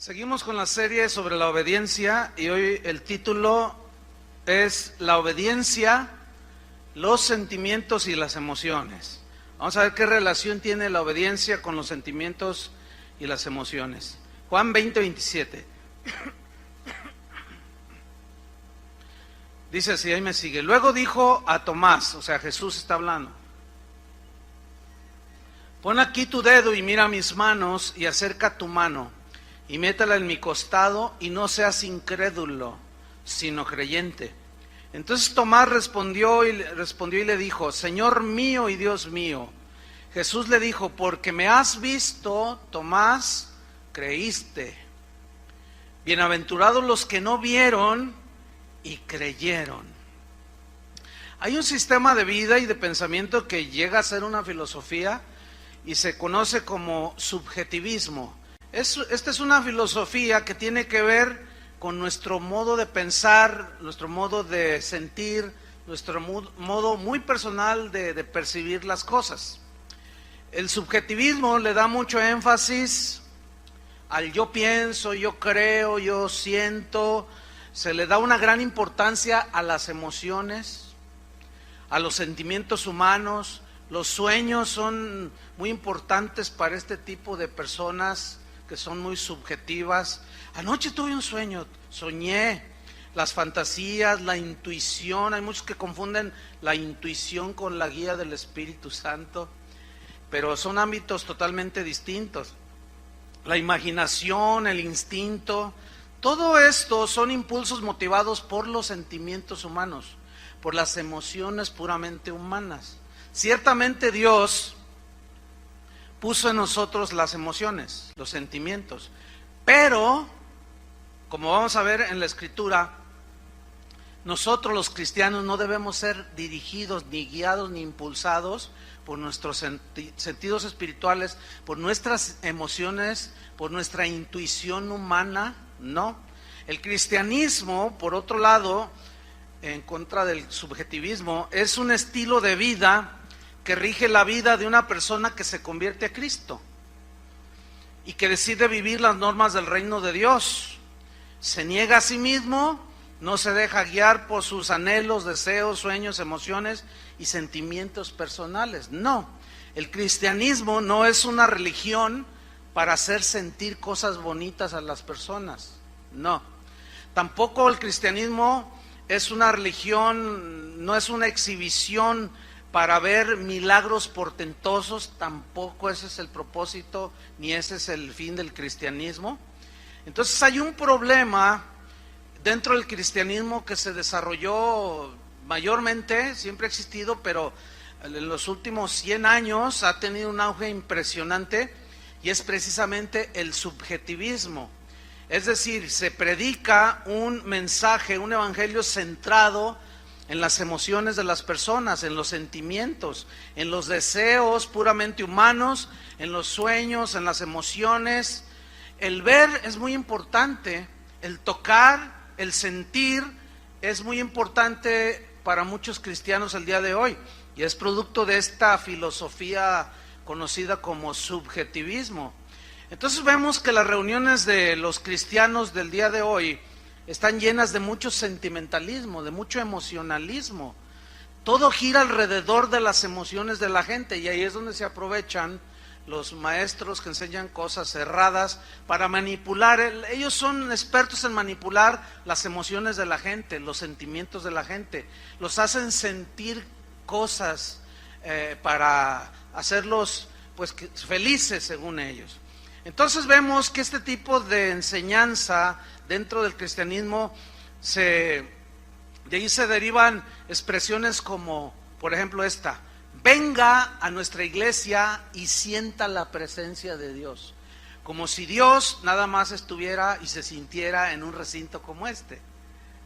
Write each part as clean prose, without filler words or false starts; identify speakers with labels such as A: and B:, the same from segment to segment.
A: Seguimos con la serie sobre la obediencia y hoy el título es La obediencia, los sentimientos y las emociones. Vamos a ver qué relación tiene la obediencia con los sentimientos y las emociones. Juan 20:27. Dice así, ahí me sigue. Luego dijo a Tomás, o sea, Jesús está hablando: pon aquí tu dedo y mira mis manos, y acerca tu mano y métela en mi costado, y no seas incrédulo, sino creyente. Entonces Tomás respondió y le dijo: Señor mío y Dios mío. Jesús le dijo: porque me has visto, Tomás, creíste. Bienaventurados los que no vieron y creyeron. Hay un sistema de vida y de pensamiento que llega a ser una filosofía y se conoce como subjetivismo. Esta es una filosofía que tiene que ver con nuestro modo de pensar, nuestro modo de sentir, nuestro modo muy personal de percibir las cosas. El subjetivismo le da mucho énfasis al yo pienso, yo creo, yo siento. Se le da una gran importancia a las emociones, a los sentimientos humanos. Los sueños son muy importantes para este tipo de personas que son muy subjetivas. Anoche tuve un sueño, soñé. Las fantasías, la intuición, hay muchos que confunden la intuición con la guía del Espíritu Santo, pero son ámbitos totalmente distintos. La imaginación, el instinto, todo esto son impulsos motivados por los sentimientos humanos, por las emociones puramente humanas. Ciertamente Dios puso en nosotros las emociones, los sentimientos, pero, como vamos a ver en la Escritura, nosotros los cristianos no debemos ser dirigidos, ni guiados, ni impulsados por nuestros sentidos espirituales, por nuestras emociones, por nuestra intuición humana, no. El cristianismo, por otro lado, en contra del subjetivismo, es un estilo de vida que rige la vida de una persona que se convierte a Cristo y que decide vivir las normas del reino de Dios. Se niega a sí mismo, no se deja guiar por sus anhelos, deseos, sueños, emociones y sentimientos personales. No, el cristianismo no es una religión para hacer sentir cosas bonitas a las personas. No, tampoco el cristianismo es una religión, no es una exhibición para ver milagros portentosos. Tampoco ese es el propósito, ni ese es el fin del cristianismo. Entonces hay un problema dentro del cristianismo que se desarrolló mayormente, siempre ha existido, pero en los últimos 100 años ha tenido un auge impresionante, y es precisamente el subjetivismo. Es decir, se predica un mensaje, un evangelio centrado en las emociones de las personas, en los sentimientos, en los deseos puramente humanos, en los sueños, en las emociones. El ver es muy importante, el tocar, el sentir es muy importante para muchos cristianos el día de hoy, y es producto de esta filosofía conocida como subjetivismo. Entonces vemos que las reuniones de los cristianos del día de hoy están llenas de mucho sentimentalismo, de mucho emocionalismo. Todo gira alrededor de las emociones de la gente, y ahí es donde se aprovechan los maestros que enseñan cosas erradas para manipular. Ellos son expertos en manipular las emociones de la gente, los sentimientos de la gente. Los hacen sentir cosas para hacerlos pues felices según ellos. Entonces vemos que este tipo de enseñanza dentro del cristianismo, de ahí se derivan expresiones como, por ejemplo, esta: venga a nuestra iglesia y sienta la presencia de Dios. Como si Dios nada más estuviera y se sintiera en un recinto como este,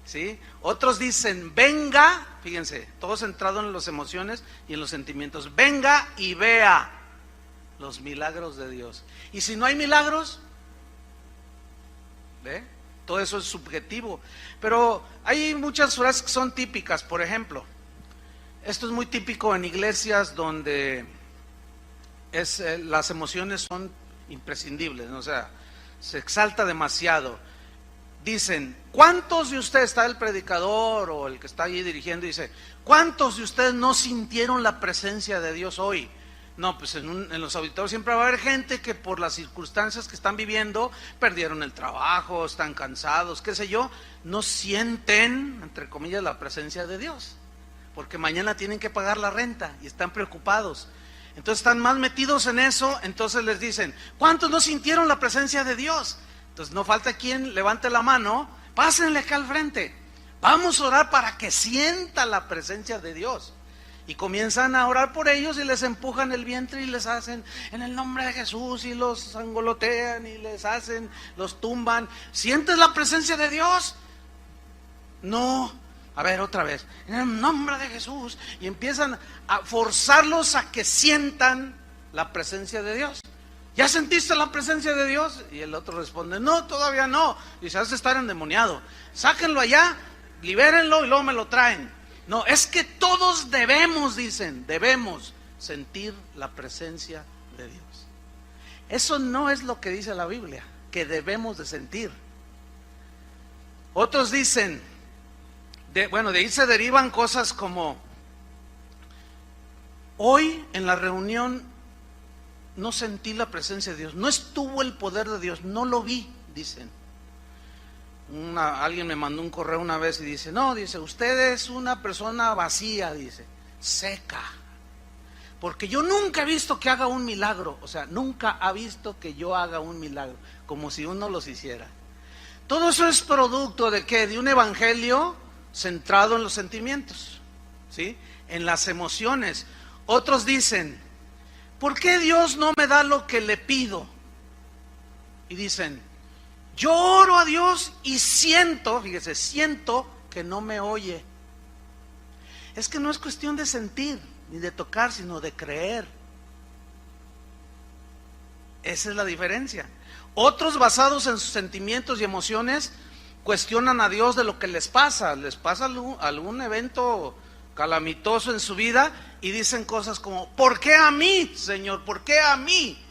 A: ¿sí? Otros dicen: venga, fíjense, todo centrado en las emociones y en los sentimientos. Venga y vea los milagros de Dios. Y si no hay milagros, ¿ve? Todo eso es subjetivo. Pero hay muchas frases que son típicas. Por ejemplo, esto es muy típico en iglesias donde las emociones son imprescindibles, ¿no? O sea, se exalta demasiado. Dicen, ¿cuántos de ustedes, está el predicador o el que está ahí dirigiendo, dice, ¿cuántos de ustedes no sintieron la presencia de Dios hoy? No, pues en los auditorios siempre va a haber gente que por las circunstancias que están viviendo, perdieron el trabajo, están cansados, qué sé yo, no sienten, entre comillas, la presencia de Dios, porque mañana tienen que pagar la renta y están preocupados. Entonces están más metidos en eso, entonces les dicen, ¿cuántos no sintieron la presencia de Dios? Entonces no falta quien levante la mano, pásenle acá al frente, vamos a orar para que sienta la presencia de Dios. Y comienzan a orar por ellos y les empujan el vientre y les hacen en el nombre de Jesús y los angolotean y les hacen, los tumban. ¿Sientes la presencia de Dios? No. A ver, otra vez, en el nombre de Jesús. Y empiezan a forzarlos a que sientan la presencia de Dios. ¿Ya sentiste la presencia de Dios? Y el otro responde, no, todavía no. Dice, has de estar endemoniado. Sáquenlo allá, libérenlo y luego me lo traen. No, es que todos debemos, dicen, debemos sentir la presencia de Dios. Eso no es lo que dice la Biblia, que debemos de sentir. Otros dicen, de ahí se derivan cosas como, hoy en la reunión no sentí la presencia de Dios, no estuvo el poder de Dios, no lo vi, dicen. Alguien me mandó un correo una vez y dice, no, dice, usted es una persona vacía, dice, seca, porque yo nunca he visto que haga un milagro, o sea, nunca ha visto que yo haga un milagro, como si uno los hiciera. Todo eso es producto de ¿qué? De un evangelio centrado en los sentimientos, ¿sí? En las emociones. Otros dicen, ¿por qué Dios no me da lo que le pido? Y dicen, yo oro a Dios y siento, fíjese, siento que no me oye. Es que no es cuestión de sentir ni de tocar, sino de creer. Esa es la diferencia. Otros, basados en sus sentimientos y emociones, cuestionan a Dios de lo que les pasa algún evento calamitoso en su vida y dicen cosas como, ¿por qué a mí, Señor? ¿Por qué a mí?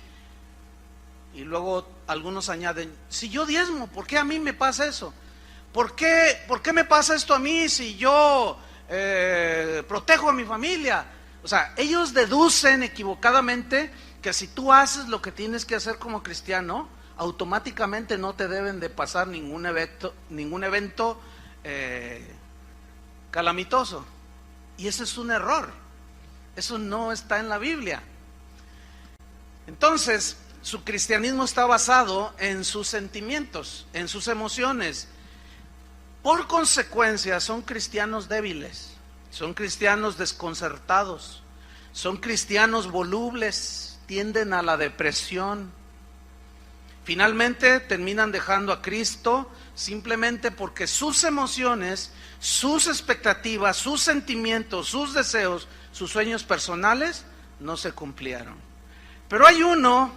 A: Y luego algunos añaden, si yo diezmo, ¿por qué a mí me pasa eso? ¿Por qué me pasa esto a mí si yo protejo a mi familia? O sea, ellos deducen equivocadamente que si tú haces lo que tienes que hacer como cristiano, automáticamente no te deben de pasar ningún evento calamitoso. Y ese es un error. Eso no está en la Biblia. Entonces, su cristianismo está basado en sus sentimientos, en sus emociones. Por consecuencia, son cristianos débiles, son cristianos desconcertados, son cristianos volubles, tienden a la depresión. Finalmente terminan dejando a Cristo simplemente porque sus emociones, sus expectativas, sus sentimientos, sus deseos, sus sueños personales no se cumplieron. Pero hay un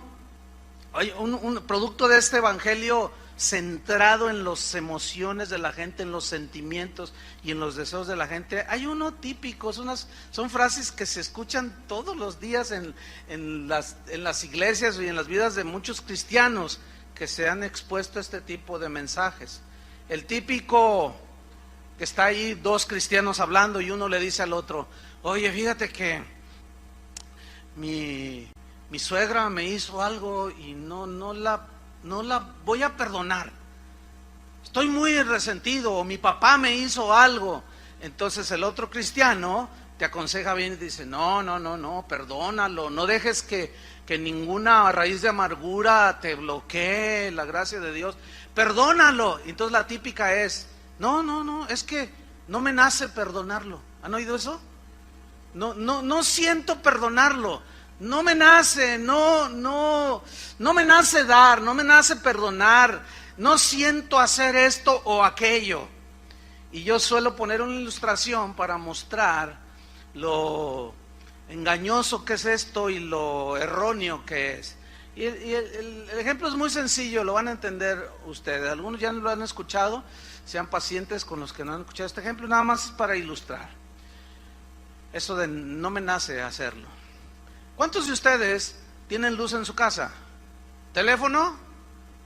A: producto de este evangelio centrado en las emociones de la gente, en los sentimientos y en los deseos de la gente. Hay uno típico, son frases que se escuchan todos los días en las iglesias y en las vidas de muchos cristianos que se han expuesto a este tipo de mensajes. El típico que está ahí, dos cristianos hablando y uno le dice al otro, oye, fíjate que mi suegra me hizo algo y no la voy a perdonar. Estoy muy resentido, o mi papá me hizo algo. Entonces el otro cristiano te aconseja bien y dice, no, perdónalo, no dejes que ninguna raíz de amargura te bloquee la gracia de Dios, perdónalo. Entonces la típica es, no, es que no me nace perdonarlo. ¿Han oído eso? No siento perdonarlo. No me nace, no me nace dar, no me nace perdonar, no siento hacer esto o aquello. Y yo suelo poner una ilustración para mostrar lo engañoso que es esto y lo erróneo que es. Y el ejemplo es muy sencillo, lo van a entender ustedes. Algunos ya lo han escuchado, sean pacientes con los que no han escuchado este ejemplo, nada más para ilustrar. Eso de no me nace hacerlo. ¿Cuántos de ustedes tienen luz en su casa? ¿Teléfono?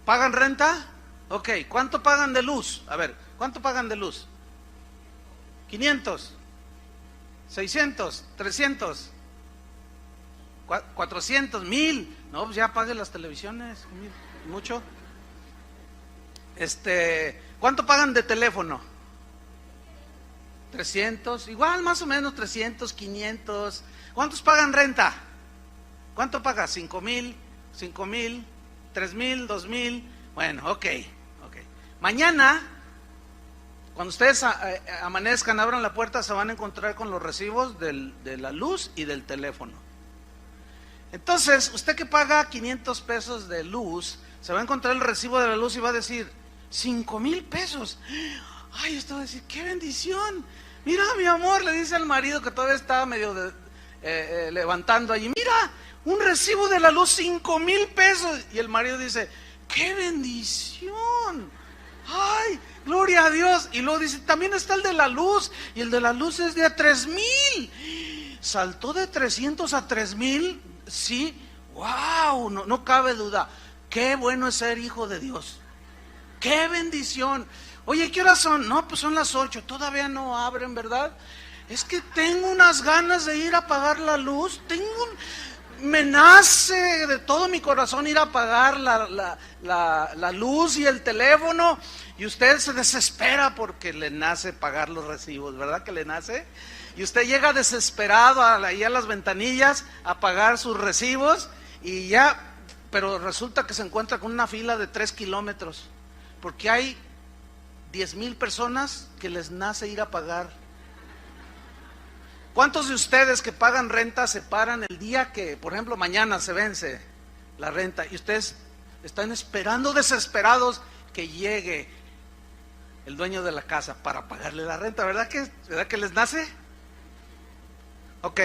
A: ¿Pagan renta? Ok, ¿cuánto pagan de luz? A ver, ¿cuánto pagan de luz? 500, 600, 300, 400, 1000. No, pues ya pague las televisiones, mucho. ¿Cuánto pagan de teléfono? 300, igual más o menos 300, 500. ¿Cuántos pagan renta? ¿Cuánto paga? 5,000, 5,000, 3,000, 2,000. Bueno, ok. Mañana, cuando ustedes amanezcan, abran la puerta, se van a encontrar con los recibos de la luz y del teléfono. Entonces, usted que paga 500 pesos de luz, se va a encontrar el recibo de la luz y va a decir, 5,000 pesos. Ay, usted va a decir, qué bendición. Mira, mi amor, le dice al marido que todavía estaba medio levantando allí, mira, un recibo de la luz, 5,000 pesos. Y el marido dice, qué bendición. Ay, gloria a Dios. Y luego dice, también está el de la luz, y el de la luz es de 3,000. Saltó de 300 a 3,000. Sí, wow, no cabe duda. Qué bueno es ser hijo de Dios. Qué bendición. Oye, ¿qué horas son? No, pues son las 8, todavía no abren, ¿verdad? Es que tengo unas ganas de ir a apagar la luz. Me nace de todo mi corazón ir a apagar la luz y el teléfono. Y usted se desespera porque le nace pagar los recibos, ¿verdad que le nace? Y usted llega desesperado ahí a las ventanillas a pagar sus recibos y ya, pero resulta que se encuentra con una fila de 3 kilómetros, porque hay 10,000 personas que les nace ir a pagar. ¿Cuántos de ustedes que pagan renta se paran el día que, por ejemplo, mañana se vence la renta y ustedes están esperando desesperados que llegue el dueño de la casa para pagarle la renta? ¿Verdad que les nace? Ok,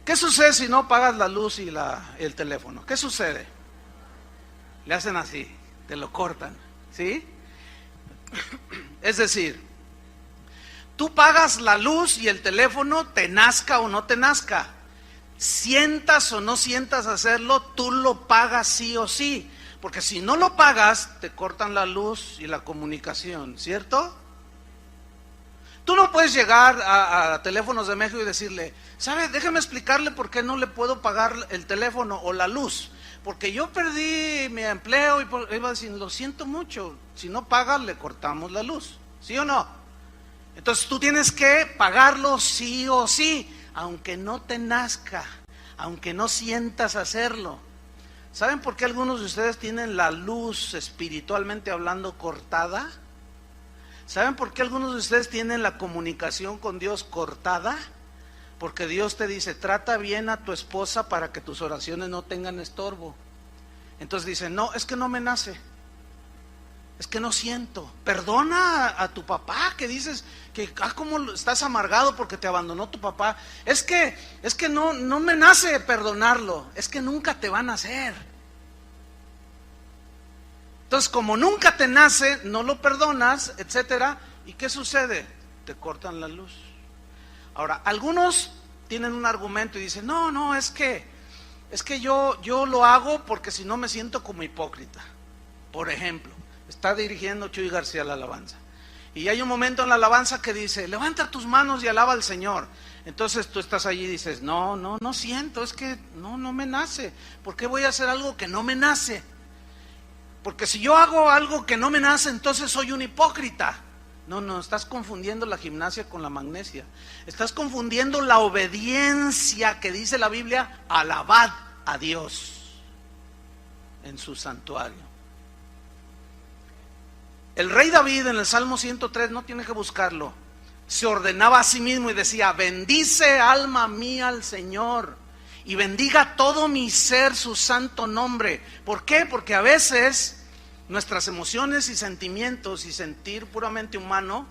A: ¿qué sucede si no pagas la luz y el teléfono? ¿Qué sucede? Le hacen así, te lo cortan, ¿sí? Es decir, tú pagas la luz y el teléfono, te nazca o no te nazca. Sientas o no sientas hacerlo, tú lo pagas sí o sí. Porque si no lo pagas, te cortan la luz y la comunicación, ¿cierto? Tú no puedes llegar a Teléfonos de México y decirle, ¿sabe? Déjeme explicarle por qué no le puedo pagar el teléfono o la luz. Porque yo perdí mi empleo y iba a decir, lo siento mucho, si no pagas le cortamos la luz, ¿sí o no? Entonces tú tienes que pagarlo sí o sí, aunque no te nazca, aunque no sientas hacerlo. ¿Saben por qué algunos de ustedes tienen la luz espiritualmente hablando cortada? ¿Saben por qué algunos de ustedes tienen la comunicación con Dios cortada? Porque Dios te dice, trata bien a tu esposa para que tus oraciones no tengan estorbo. Entonces dice, no, es que no me nace, es que no siento. Perdona a tu papá, que dices que cómo estás amargado porque te abandonó tu papá. Es que no me nace perdonarlo, es que nunca te va a nacer. Entonces, como nunca te nace, no lo perdonas, etcétera. ¿Y qué sucede? Te cortan la luz. Ahora, algunos tienen un argumento y dicen, no, es que yo lo hago porque si no me siento como hipócrita. Por ejemplo, está dirigiendo Chuy García la alabanza. Y hay un momento en la alabanza que dice, levanta tus manos y alaba al Señor. Entonces tú estás allí y dices, no siento, es que no me nace. ¿Por qué voy a hacer algo que no me nace? Porque si yo hago algo que no me nace, entonces soy un hipócrita. No, estás confundiendo la gimnasia con la magnesia. Estás confundiendo la obediencia que dice la Biblia, alabad a Dios en su santuario. El rey David en el Salmo 103, no tiene que buscarlo, se ordenaba a sí mismo y decía, bendice alma mía al Señor y bendiga todo mi ser su santo nombre. ¿Por qué? Porque a veces nuestras emociones y sentimientos y sentir puramente humano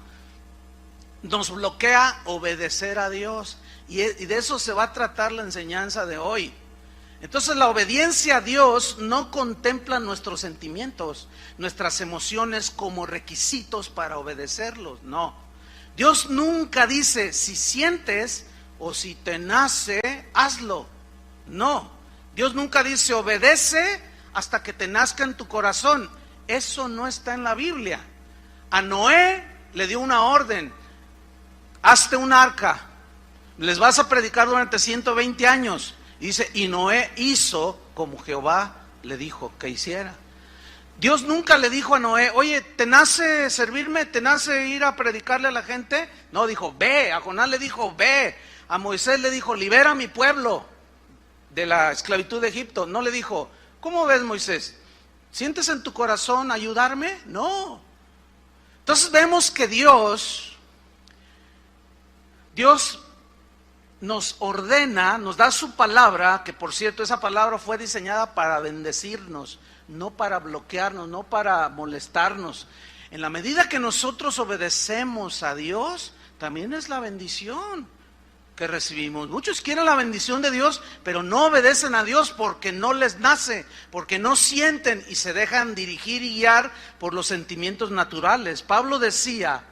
A: nos bloquea obedecer a Dios, y de eso se va a tratar la enseñanza de hoy. Entonces la obediencia a Dios no contempla nuestros sentimientos, nuestras emociones como requisitos para obedecerlos, no. Dios nunca dice, si sientes o si te nace, hazlo. No, Dios nunca dice, obedece hasta que te nazca en tu corazón. Eso no está en la Biblia. A Noé le dio una orden: hazte un arca, les vas a predicar durante 120 años. Y dice, y Noé hizo como Jehová le dijo que hiciera. Dios nunca le dijo a Noé, oye, ¿te nace servirme? ¿Te nace ir a predicarle a la gente? No, dijo, ve. A Jonás le dijo, ve. A Moisés le dijo, libera a mi pueblo de la esclavitud de Egipto. No le dijo, ¿cómo ves, Moisés? ¿Sientes en tu corazón ayudarme? No. Entonces vemos que Dios nos ordena, nos da su palabra, que por cierto esa palabra fue diseñada para bendecirnos, no para bloquearnos, no para molestarnos. En la medida que nosotros obedecemos a Dios, también es la bendición que recibimos. Muchos quieren la bendición de Dios, pero no obedecen a Dios porque no les nace, porque no sienten y se dejan dirigir y guiar por los sentimientos naturales. Pablo decía,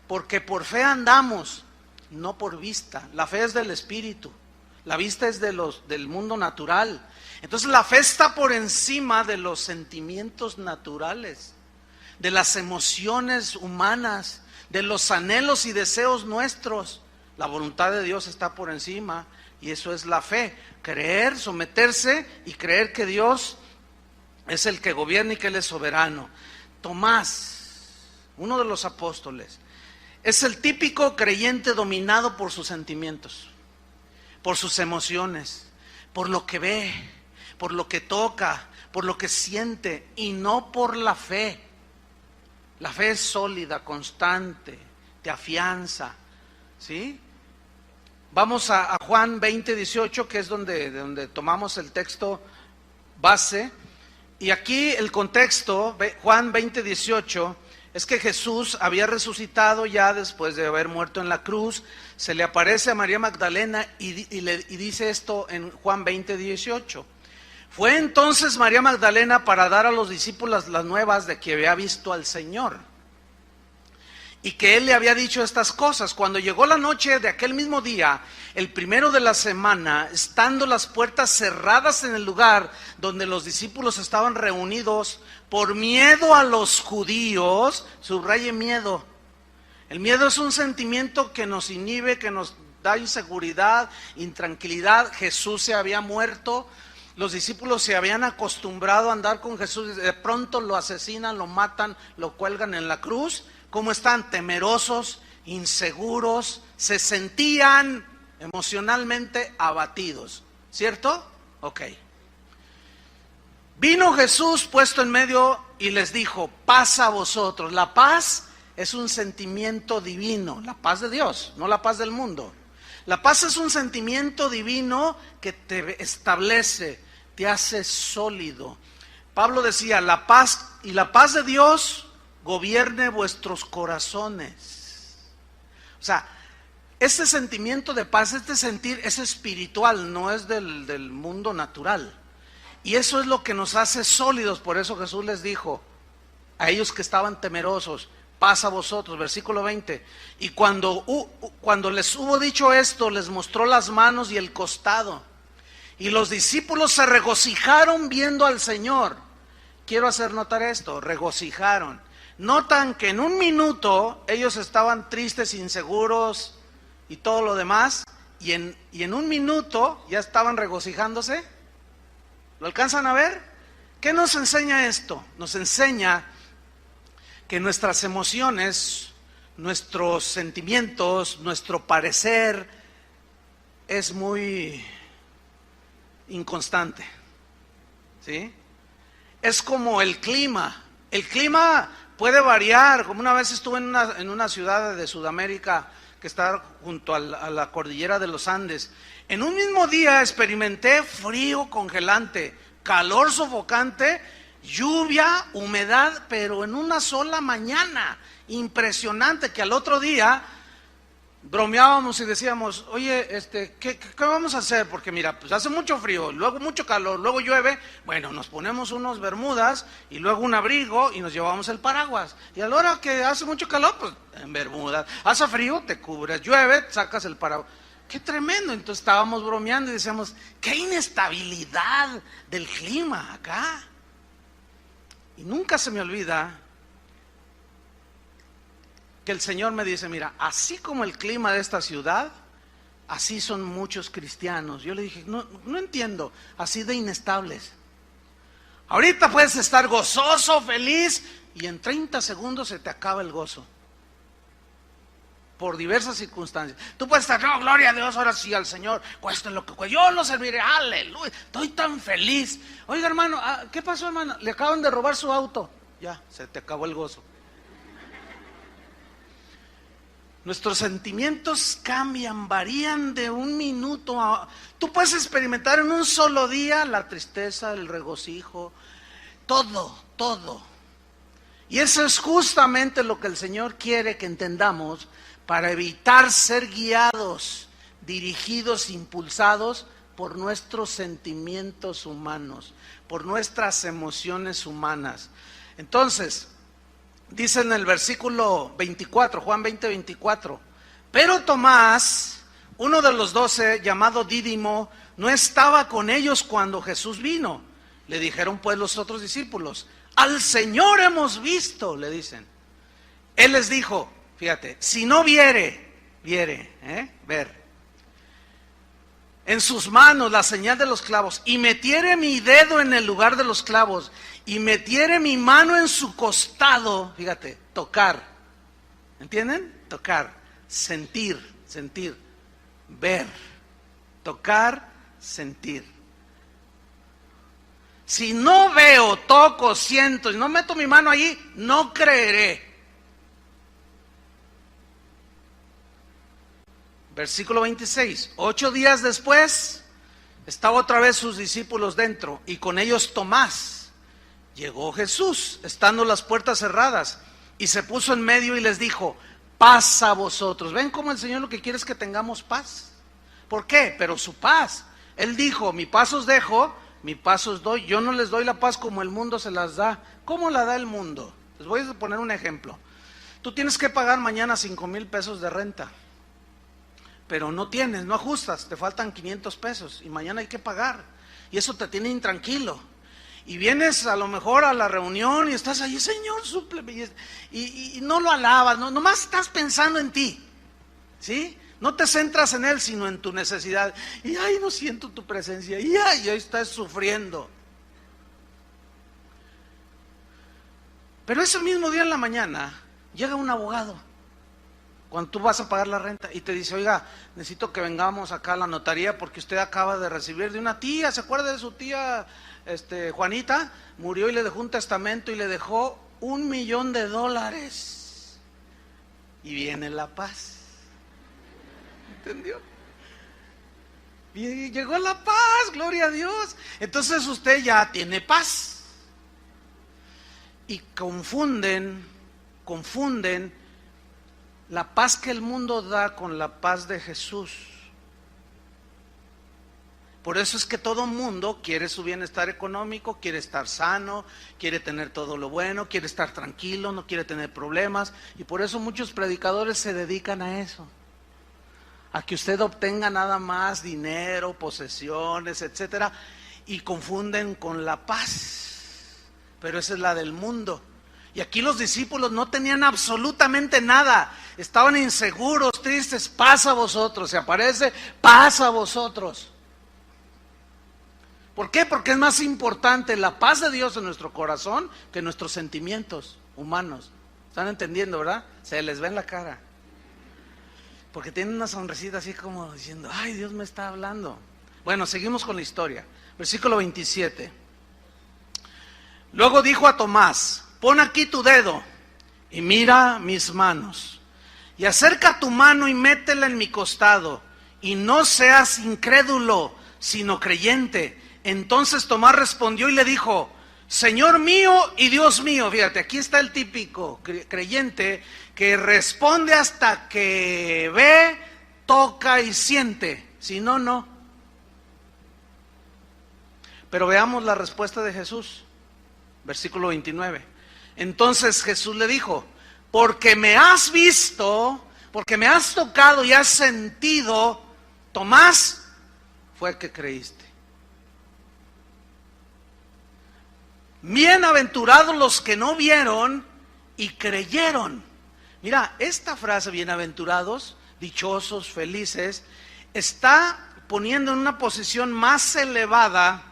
A: porque por fe andamos, no por vista. La fe es del Espíritu, la vista es del mundo natural. Entonces la fe está por encima de los sentimientos naturales, de las emociones humanas, de los anhelos y deseos nuestros. La voluntad de Dios está por encima, y eso es la fe: creer, someterse y creer que Dios es el que gobierna y que Él es soberano. Tomás, uno de los apóstoles, es el típico creyente dominado por sus sentimientos, por sus emociones, por lo que ve, por lo que toca, por lo que siente, y no por la fe. La fe es sólida, constante, te afianza, ¿sí? Vamos a Juan 20:18, que es donde tomamos el texto base. Y aquí el contexto, Juan 20:18, es que Jesús había resucitado ya después de haber muerto en la cruz. Se le aparece a María Magdalena y dice esto en Juan 20:18. Fue entonces María Magdalena para dar a los discípulos las nuevas de que había visto al Señor y que Él le había dicho estas cosas. Cuando llegó la noche de aquel mismo día, el primero de la semana, estando las puertas cerradas en el lugar donde los discípulos estaban reunidos, por miedo a los judíos, subraye miedo. El miedo es un sentimiento que nos inhibe, que nos da inseguridad, intranquilidad. Jesús se había muerto, los discípulos se habían acostumbrado a andar con Jesús, de pronto lo asesinan, lo matan, lo cuelgan en la cruz. ¿Cómo están? Temerosos, inseguros, se sentían emocionalmente abatidos, ¿cierto? Ok. Vino Jesús puesto en medio y les dijo, paz a vosotros. La paz es un sentimiento divino, la paz de Dios, no la paz del mundo. La paz es un sentimiento divino que te establece, te hace sólido. Pablo decía, la paz y la paz de Dios gobierne vuestros corazones. O sea, este sentimiento de paz, este sentir es espiritual, no es del mundo natural. Y eso es lo que nos hace sólidos. Por eso Jesús les dijo a ellos que estaban temerosos, paz a vosotros, versículo 20. Y cuando les hubo dicho esto, les mostró las manos y el costado. Y los discípulos se regocijaron viendo al Señor. Quiero hacer notar esto, regocijaron. Notan que en un minuto ellos estaban tristes, inseguros y todo lo demás, y en un minuto ya estaban regocijándose. ¿Lo alcanzan a ver? ¿Qué nos enseña esto? Nos enseña que nuestras emociones, nuestros sentimientos, nuestro parecer es muy inconstante, ¿sí? Es como el clima. El clima puede variar. Como una vez estuve en una ciudad de Sudamérica que está junto a la cordillera de los Andes. En un mismo día experimenté frío congelante, calor sofocante, lluvia, humedad, pero en una sola mañana. Impresionante, que al otro día bromeábamos y decíamos, oye, ¿qué vamos a hacer? Porque mira, pues hace mucho frío, luego mucho calor, luego llueve. Bueno, nos ponemos unos bermudas y luego un abrigo y nos llevamos el paraguas. Y a la hora que hace mucho calor, pues en bermudas. Hace frío, te cubres. Llueve, sacas el paraguas. ¡Qué tremendo! Entonces estábamos bromeando y decíamos, ¡qué inestabilidad del clima acá! Y nunca se me olvida que el Señor me dice, mira, así como el clima de esta ciudad, así son muchos cristianos. Yo le dije, no entiendo, así de inestables. Ahorita puedes estar gozoso, feliz, y en 30 segundos se te acaba el gozo. Por diversas circunstancias. Tú puedes estar, no, gloria a Dios, ahora sí al Señor, cueste lo que cueste, yo lo serviré, aleluya, estoy tan feliz. Oiga, hermano, ¿qué pasó, hermano? Le acaban de robar su auto. Ya, se te acabó el gozo. Nuestros sentimientos cambian, varían de un minuto a... Tú puedes experimentar en un solo día la tristeza, el regocijo, todo. Y eso es justamente lo que el Señor quiere que entendamos para evitar ser guiados, dirigidos, impulsados por nuestros sentimientos humanos, por nuestras emociones humanas. Entonces, dice en el versículo 24, Juan 20:24, pero Tomás, uno de los 12, llamado Dídimo, no estaba con ellos cuando Jesús vino. Le dijeron pues los otros discípulos, al Señor hemos visto, le dicen. Él les dijo, fíjate, si no ver, en sus manos la señal de los clavos, y metiere mi dedo en el lugar de los clavos, y metiere mi mano en su costado, fíjate, tocar, ¿entienden? Tocar, sentir, ver, tocar, sentir. Si no veo, toco, siento, y no meto mi mano allí, no creeré. Versículo 26, 8 días después, estaba otra vez sus discípulos dentro, y con ellos Tomás. Llegó Jesús, estando las puertas cerradas, y se puso en medio y les dijo, paz a vosotros. ¿Ven cómo el Señor lo que quiere es que tengamos paz? ¿Por qué? Pero su paz. Él dijo, mi paz os dejo, mi paz os doy. Yo no les doy la paz como el mundo se las da. ¿Cómo la da el mundo? Les voy a poner un ejemplo. Tú tienes que pagar mañana 5,000 pesos de renta, pero no tienes, no ajustas, te faltan 500 pesos y mañana hay que pagar. Y eso te tiene intranquilo. Y vienes a lo mejor a la reunión y estás ahí, Señor, súpleme. Y no lo alabas, nomás estás pensando en ti. ¿Sí? No te centras en Él, sino en tu necesidad. Y ay, no siento tu presencia. Y ay, ahí estás sufriendo. Pero ese mismo día en la mañana llega un abogado. Cuando tú vas a pagar la renta y te dice, oiga, necesito que vengamos acá a la notaría porque usted acaba de recibir de una tía, ¿se acuerda de su tía Juanita? Murió y le dejó un testamento y le dejó $1,000,000. Y viene la paz. ¿Entendió? Y llegó la paz, gloria a Dios. Entonces usted ya tiene paz. Y confunden la paz que el mundo da con la paz de Jesús. Por eso es que todo mundo quiere su bienestar económico, quiere estar sano, quiere tener todo lo bueno, quiere estar tranquilo, no quiere tener problemas. Y por eso muchos predicadores se dedican a eso. A que usted obtenga nada más dinero, posesiones, etcétera, y confunden con la paz. Pero esa es la del mundo. Y aquí los discípulos no tenían absolutamente nada, estaban inseguros, tristes. Paz a vosotros, se aparece, paz a vosotros. ¿Por qué? Porque es más importante la paz de Dios en nuestro corazón que nuestros sentimientos humanos. ¿Están entendiendo, verdad? Se les ve en la cara. Porque tienen una sonrisita así como diciendo, ay, Dios me está hablando. Bueno, seguimos con la historia. Versículo 27. Luego dijo a Tomás, pon aquí tu dedo y mira mis manos. Y acerca tu mano y métela en mi costado. Y no seas incrédulo, sino creyente. Entonces Tomás respondió y le dijo, Señor mío y Dios mío. Fíjate, aquí está el típico creyente que responde hasta que ve, toca y siente. Si no, no. Pero veamos la respuesta de Jesús. Versículo 29. Entonces Jesús le dijo, porque me has visto, porque me has tocado y has sentido, Tomás, fue que creíste. Bienaventurados los que no vieron y creyeron. Mira, esta frase, bienaventurados, dichosos, felices, está poniendo en una posición más elevada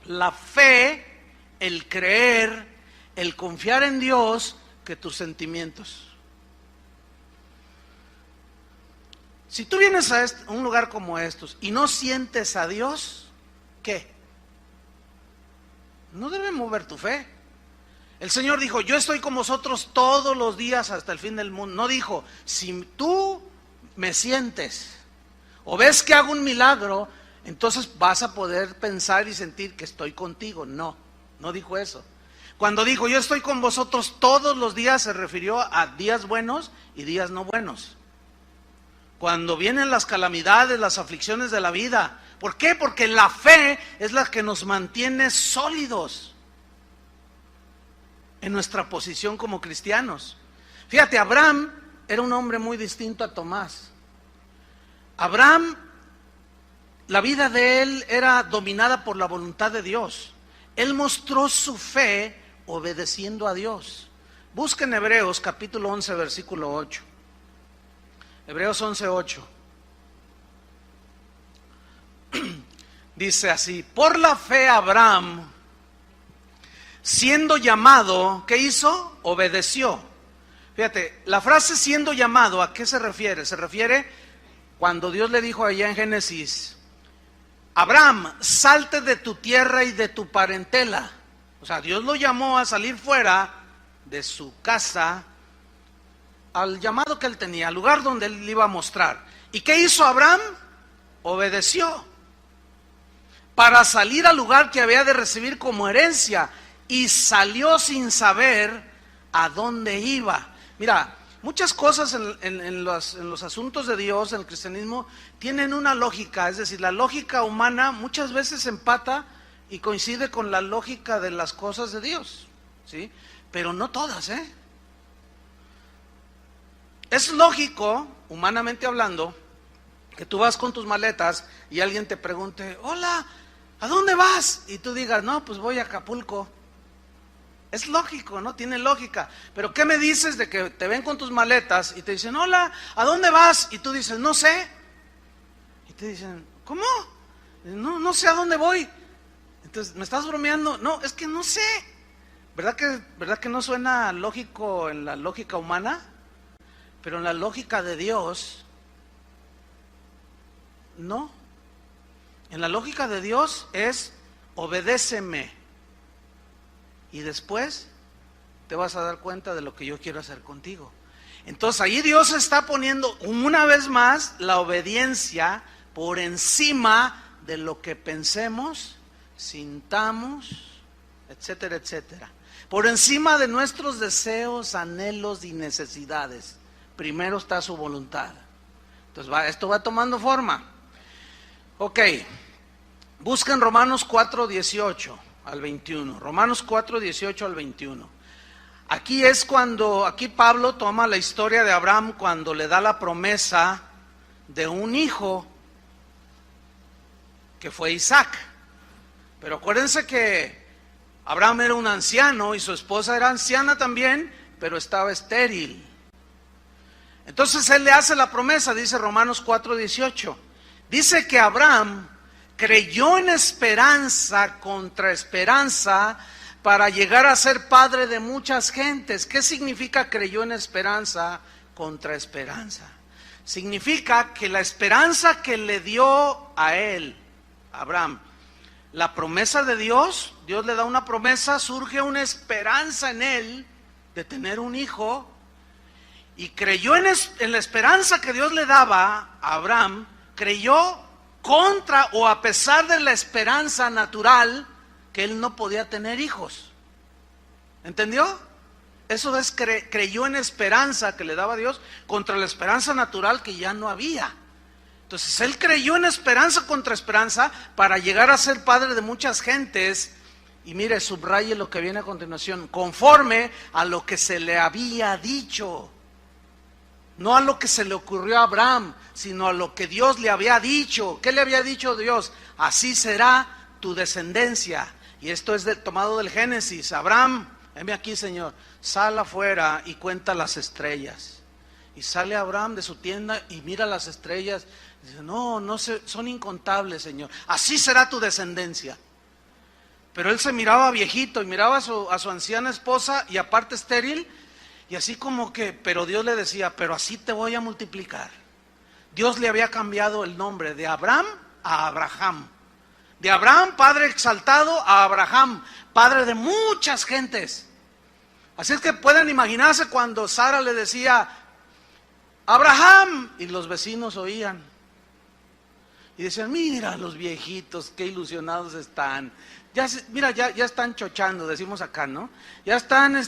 A: la fe, el creer, el confiar en Dios que tus sentimientos. Si tú vienes a un lugar como estos y no sientes a Dios, ¿qué? No debe mover tu fe. El Señor dijo, yo estoy con vosotros todos los días hasta el fin del mundo. No dijo, si tú me sientes o ves que hago un milagro, entonces vas a poder pensar y sentir que estoy contigo. No, no dijo eso. Cuando dijo, yo estoy con vosotros todos los días, se refirió a días buenos y días no buenos. Cuando vienen las calamidades, las aflicciones de la vida. ¿Por qué? Porque la fe es la que nos mantiene sólidos en nuestra posición como cristianos. Fíjate, Abraham era un hombre muy distinto a Tomás. Abraham, la vida de él era dominada por la voluntad de Dios. Él mostró su fe obedeciendo a Dios. Busquen Hebreos capítulo 11, versículo 8. Hebreos 11, 8. Dice así, por la fe Abraham, siendo llamado, ¿qué hizo? Obedeció. Fíjate, la frase siendo llamado, ¿a qué se refiere? Se refiere cuando Dios le dijo allá en Génesis, Abraham, salte de tu tierra y de tu parentela. O sea, Dios lo llamó a salir fuera de su casa, al llamado que él tenía, al lugar donde él le iba a mostrar. ¿Y qué hizo Abraham? Obedeció para salir al lugar que había de recibir como herencia, y salió sin saber a dónde iba. Mira, muchas cosas en los asuntos de Dios, en el cristianismo, tienen una lógica, es decir, la lógica humana muchas veces empata y coincide con la lógica de las cosas de Dios, ¿sí? Pero no todas, ¿eh? Es lógico, humanamente hablando, que tú vas con tus maletas y alguien te pregunte, hola, ¿a dónde vas? Y tú digas, no, pues voy a Acapulco. Es lógico, ¿no? Tiene lógica. Pero ¿qué me dices de que te ven con tus maletas y te dicen, hola, ¿a dónde vas? Y tú dices, no sé. Y te dicen, ¿cómo? No sé a dónde voy. Entonces, ¿me estás bromeando? No, es que no sé. ¿Verdad que no suena lógico en la lógica humana? Pero en la lógica de Dios, no. En la lógica de Dios es, obedéceme. Y después te vas a dar cuenta de lo que yo quiero hacer contigo. Entonces ahí Dios está poniendo una vez más la obediencia por encima de lo que pensemos, sintamos, etcétera, etcétera. Por encima de nuestros deseos, anhelos y necesidades. Primero está su voluntad. Entonces esto va tomando forma. Ok, busquen Romanos 4, 18 al 21. Romanos 4, 18 al 21. Aquí Pablo toma la historia de Abraham cuando le da la promesa de un hijo que fue Isaac. Pero acuérdense que Abraham era un anciano y su esposa era anciana también, pero estaba estéril. Entonces él le hace la promesa, dice Romanos 4, 18. Dice que Abraham creyó en esperanza contra esperanza para llegar a ser padre de muchas gentes. ¿Qué significa creyó en esperanza contra esperanza? Significa que la esperanza que le dio a él, Abraham, la promesa de Dios, Dios le da una promesa, surge una esperanza en él de tener un hijo, y creyó en la esperanza que Dios le daba a Abraham, creyó contra o a pesar de la esperanza natural que él no podía tener hijos. ¿Entendió? Eso es, creyó en esperanza que le daba Dios contra la esperanza natural que ya no había. Entonces él creyó en esperanza contra esperanza para llegar a ser padre de muchas gentes. Y mire, subraye lo que viene a continuación, conforme a lo que se le había dicho. No a lo que se le ocurrió a Abraham, sino a lo que Dios le había dicho. ¿Qué le había dicho Dios? Así será tu descendencia. Y esto es tomado del Génesis. Abraham, heme aquí, Señor, sal afuera y cuenta las estrellas. Y sale Abraham de su tienda y mira las estrellas. Y dice, no son incontables, Señor. Así será tu descendencia. Pero él se miraba viejito y miraba a su anciana esposa y aparte estéril. Y así como que, pero Dios le decía, pero así te voy a multiplicar. Dios le había cambiado el nombre de Abraham a Abraham. De Abraham, padre exaltado, a Abraham, padre de muchas gentes. Así es que pueden imaginarse cuando Sara le decía, Abraham, y los vecinos oían. Y decían, mira los viejitos, qué ilusionados están. Ya están chochando, decimos acá, ¿no? Ya están,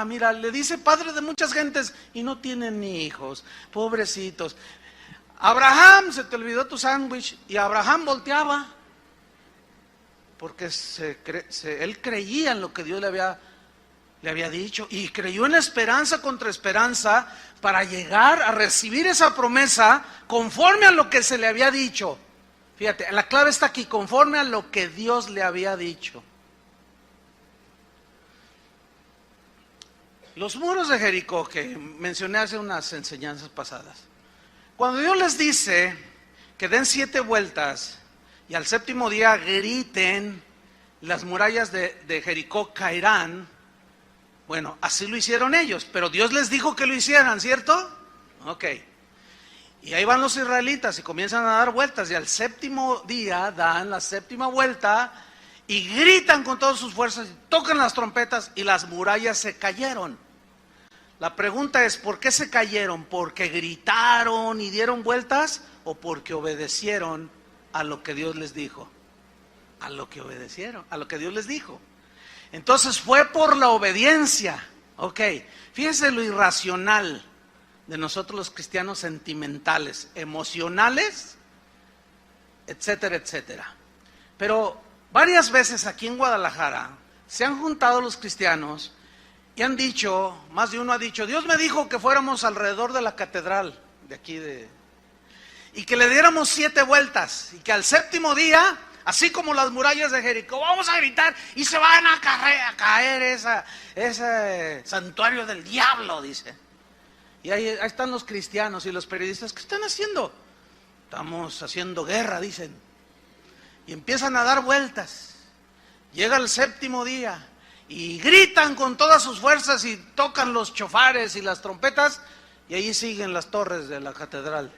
A: mira, le dice padre de muchas gentes y no tienen ni hijos, pobrecitos. Abraham, se te olvidó tu sándwich. Y Abraham volteaba, porque él creía en lo que Dios le había dicho, y creyó en esperanza contra esperanza para llegar a recibir esa promesa conforme a lo que se le había dicho. Fíjate, la clave está aquí, conforme a lo que Dios le había dicho. Los muros de Jericó, que mencioné hace unas enseñanzas pasadas, cuando Dios les dice que den 7 vueltas y al 7º día griten, las murallas de Jericó caerán. Bueno, así lo hicieron ellos, pero Dios les dijo que lo hicieran, ¿cierto? Ok. Y ahí van los israelitas y comienzan a dar vueltas, y al 7º día dan la 7ª vuelta y gritan con todas sus fuerzas, y tocan las trompetas y las murallas se cayeron. La pregunta es, ¿por qué se cayeron? ¿Porque gritaron y dieron vueltas o porque obedecieron a lo que Dios les dijo? A lo que obedecieron, a lo que Dios les dijo. Entonces fue por la obediencia. Ok, fíjense lo irracional de nosotros los cristianos sentimentales, emocionales, etcétera, etcétera. Pero varias veces aquí en Guadalajara se han juntado los cristianos y han dicho, más de uno ha dicho, Dios me dijo que fuéramos alrededor de la catedral de aquí y que le diéramos 7 vueltas, y que al 7º día, así como las murallas de Jericó, vamos a gritar y se van a caer ese santuario del diablo, dice. Y ahí están los cristianos y los periodistas, ¿qué están haciendo? Estamos haciendo guerra, dicen. Y empiezan a dar vueltas. Llega el 7º día y gritan con todas sus fuerzas y tocan los chofares y las trompetas, y ahí siguen las torres de la catedral.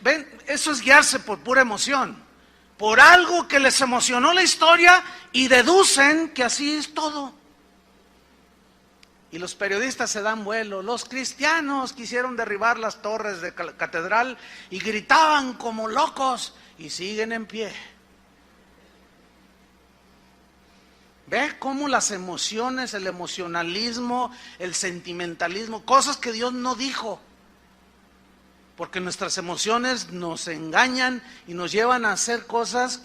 A: ¿Ven? Eso es guiarse por pura emoción, por algo que les emocionó la historia, y deducen que así es todo. Y los periodistas se dan vuelo. Los cristianos quisieron derribar las torres de la catedral y gritaban como locos y siguen en pie. ¿Ve cómo las emociones, el emocionalismo, el sentimentalismo, cosas que Dios no dijo? Porque nuestras emociones nos engañan y nos llevan a hacer cosas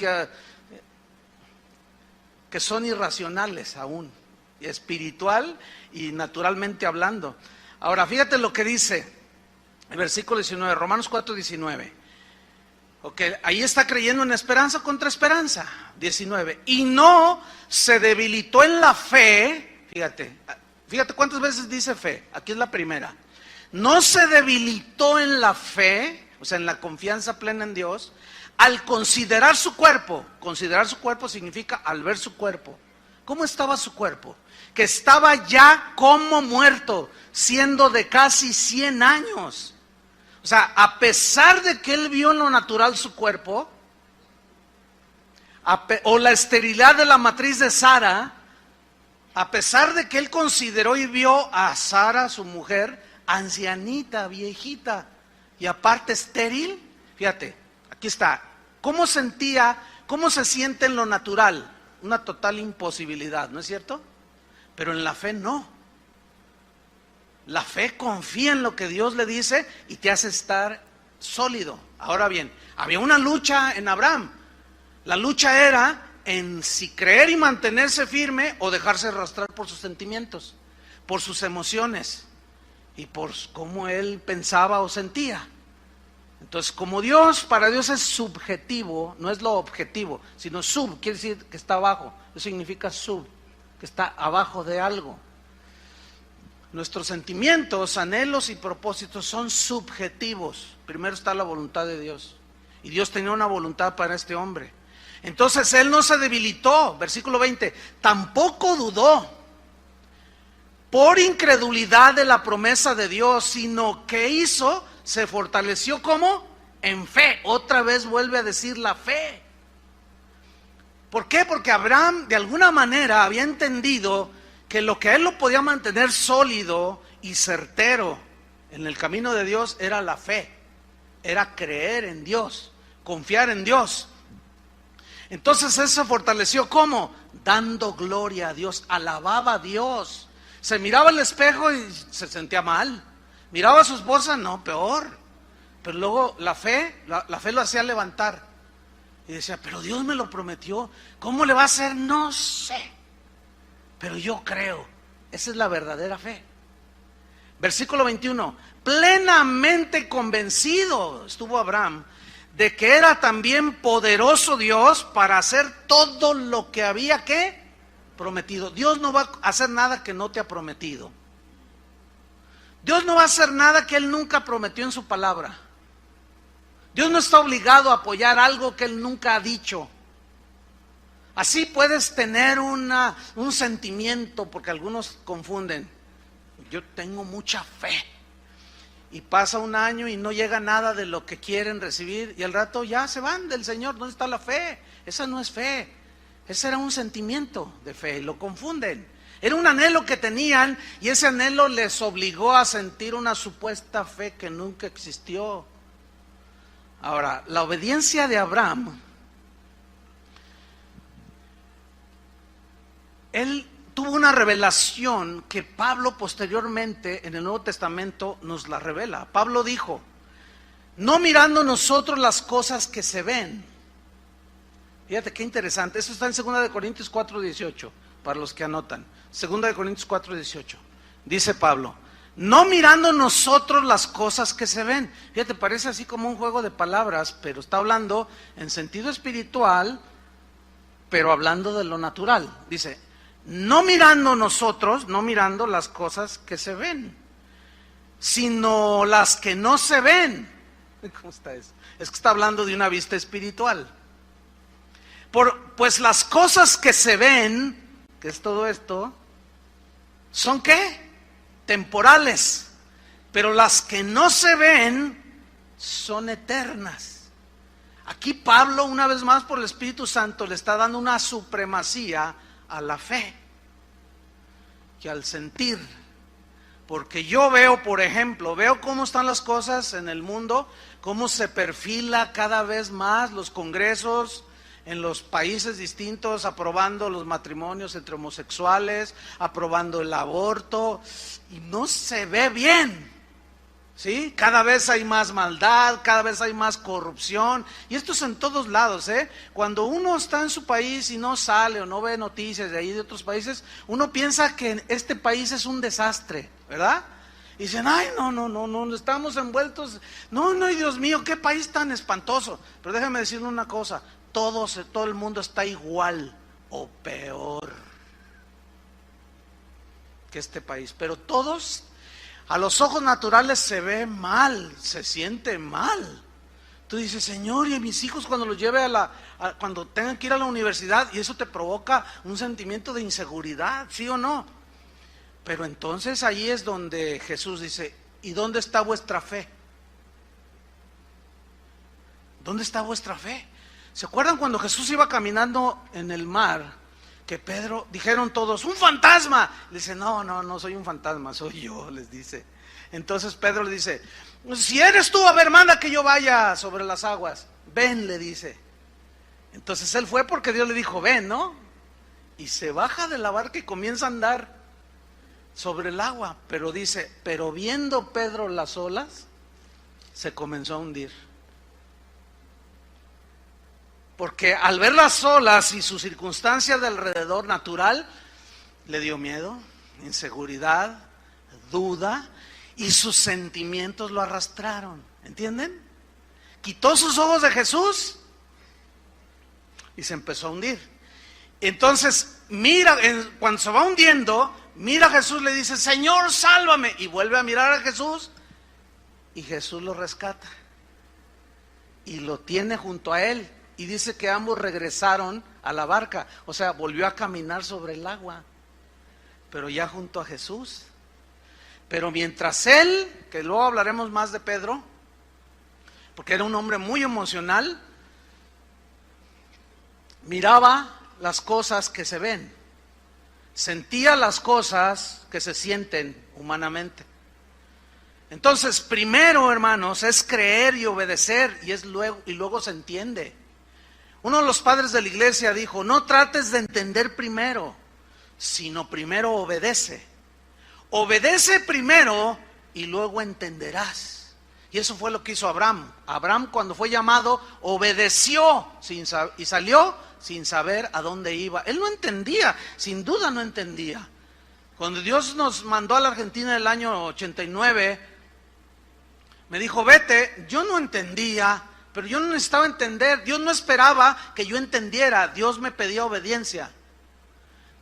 A: que son irracionales aún, espiritual y naturalmente hablando. Ahora, fíjate lo que dice el versículo 19, Romanos 4:19. Ok, ahí está creyendo en esperanza contra esperanza. 19. Y no se debilitó en la fe. Fíjate cuántas veces dice fe. Aquí es la primera. No se debilitó en la fe, o sea, en la confianza plena en Dios, al considerar su cuerpo. Considerar su cuerpo significa al ver su cuerpo. ¿Cómo estaba su cuerpo? Que estaba ya como muerto, siendo de casi 100 años. O sea, a pesar de que él vio en lo natural su cuerpo, o la esterilidad de la matriz de Sara, a pesar de que él consideró y vio a Sara, su mujer, ancianita, viejita, y aparte estéril, fíjate, aquí está, ¿cómo se siente en lo natural? Una total imposibilidad, ¿no es cierto? Pero en la fe no. La fe confía en lo que Dios le dice y te hace estar sólido. Ahora bien, había una lucha en Abraham. La lucha era en si creer y mantenerse firme o dejarse arrastrar por sus sentimientos, por sus emociones y por cómo él pensaba o sentía. Entonces, como Dios, para Dios es subjetivo, no es lo objetivo, sino sub, quiere decir que está abajo. Eso significa sub, que está abajo de algo. Nuestros sentimientos, anhelos y propósitos son subjetivos. Primero está la voluntad de Dios. Y Dios tenía una voluntad para este hombre. Entonces él no se debilitó, versículo 20, tampoco dudó por incredulidad de la promesa de Dios, sino que hizo, se fortaleció ¿cómo? En fe. Otra vez vuelve a decir la fe. ¿Por qué? Porque Abraham de alguna manera había entendido que lo que a él lo podía mantener sólido y certero en el camino de Dios era la fe, era creer en Dios, confiar en Dios. Entonces él se fortaleció ¿cómo? Dando gloria a Dios, alababa a Dios. Se miraba al espejo y se sentía mal. Miraba a su esposa, no, peor. Pero luego la fe lo hacía levantar. Y decía, pero Dios me lo prometió. ¿Cómo le va a hacer? No sé. Pero yo creo. Esa es la verdadera fe. Versículo 21. Plenamente convencido estuvo Abraham de que era también poderoso Dios para hacer todo lo que había que prometido. Dios no va a hacer nada que no te ha prometido. Dios no va a hacer nada que Él nunca prometió en su palabra. Dios no está obligado a apoyar algo que Él nunca ha dicho. Así puedes tener un sentimiento, porque algunos confunden. Yo tengo mucha fe. Y pasa un año y no llega nada de lo que quieren recibir. Y al rato ya se van del Señor. ¿Dónde está la fe? Esa no es fe. Ese era un sentimiento de fe. Lo confunden. Era un anhelo que tenían y ese anhelo les obligó a sentir una supuesta fe que nunca existió. Ahora, la obediencia de Abraham, él tuvo una revelación que Pablo posteriormente en el Nuevo Testamento nos la revela. Pablo dijo, no mirando nosotros las cosas que se ven. Fíjate qué interesante, eso está en 2 Corintios 4:18, para los que anotan. 2 Corintios 4:18, dice Pablo, no mirando nosotros las cosas que se ven. Fíjate, parece así como un juego de palabras, pero está hablando en sentido espiritual, pero hablando de lo natural. Dice, no mirando nosotros, no mirando las cosas que se ven, sino las que no se ven. ¿Cómo está eso? Es que está hablando de una vista espiritual. Pues las cosas que se ven, que es todo esto, ¿son qué? Temporales. Pero las que no se ven son eternas. Aquí Pablo, una vez más por el Espíritu Santo, le está dando una supremacía a la fe que al sentir. Porque yo veo, por ejemplo, veo cómo están las cosas en el mundo, cómo se perfila cada vez más los congresos en los países distintos, aprobando los matrimonios entre homosexuales, aprobando el aborto, y no se ve bien, ¿sí? Cada vez hay más maldad, cada vez hay más corrupción, y esto es en todos lados, ¿eh? Cuando uno está en su país y no sale o no ve noticias de ahí de otros países, uno piensa que este país es un desastre, ¿verdad? Y dicen, ay, no, estamos envueltos, no, Dios mío, qué país tan espantoso. Pero déjame decirle una cosa, todo el mundo está igual o peor que este país, pero todos a los ojos naturales se ve mal, se siente mal. Tú dices, Señor, y a mis hijos cuando los lleve cuando tengan que ir a la universidad, y eso te provoca un sentimiento de inseguridad, ¿sí o no? Pero entonces ahí es donde Jesús dice, ¿y dónde está vuestra fe? ¿Dónde está vuestra fe? ¿Se acuerdan cuando Jesús iba caminando en el mar? Que Pedro, dijeron todos, ¡un fantasma! Le dice, no soy un fantasma, soy yo, les dice. Entonces Pedro le dice, si eres tú, a ver, manda que yo vaya sobre las aguas. Ven, le dice. Entonces él fue porque Dios le dijo, ven, ¿no? Y se baja de la barca y comienza a andar sobre el agua. Pero dice, pero viendo Pedro las olas, se comenzó a hundir. Porque al ver las olas y su circunstancia de alrededor natural, le dio miedo, inseguridad, duda, y sus sentimientos lo arrastraron. ¿Entienden? quitó sus ojos de Jesús y se empezó a hundir. Entonces, mira, cuando se va hundiendo, mira a Jesús, le dice, Señor, sálvame. Y vuelve a mirar a Jesús y Jesús lo rescata. Y lo tiene junto a él. Y dice que ambos regresaron a la barca. O sea, volvió a caminar sobre el agua. Pero ya junto a Jesús. Pero mientras él, que luego hablaremos más de Pedro, porque era un hombre muy emocional, miraba las cosas que se ven, sentía las cosas que se sienten humanamente. Entonces, primero, hermanos, es creer y obedecer, y luego se entiende. Uno de los padres de la iglesia dijo, no trates de entender primero, sino primero obedece. Obedece primero y luego entenderás. Y eso fue lo que hizo Abraham. Abraham, cuando fue llamado, obedeció y salió sin saber a dónde iba. Él no entendía, sin duda no entendía. Cuando Dios nos mandó a la Argentina en el año 89, me dijo, vete. Yo no entendía, pero yo no necesitaba entender. Dios no esperaba que yo entendiera. Dios me pedía obediencia.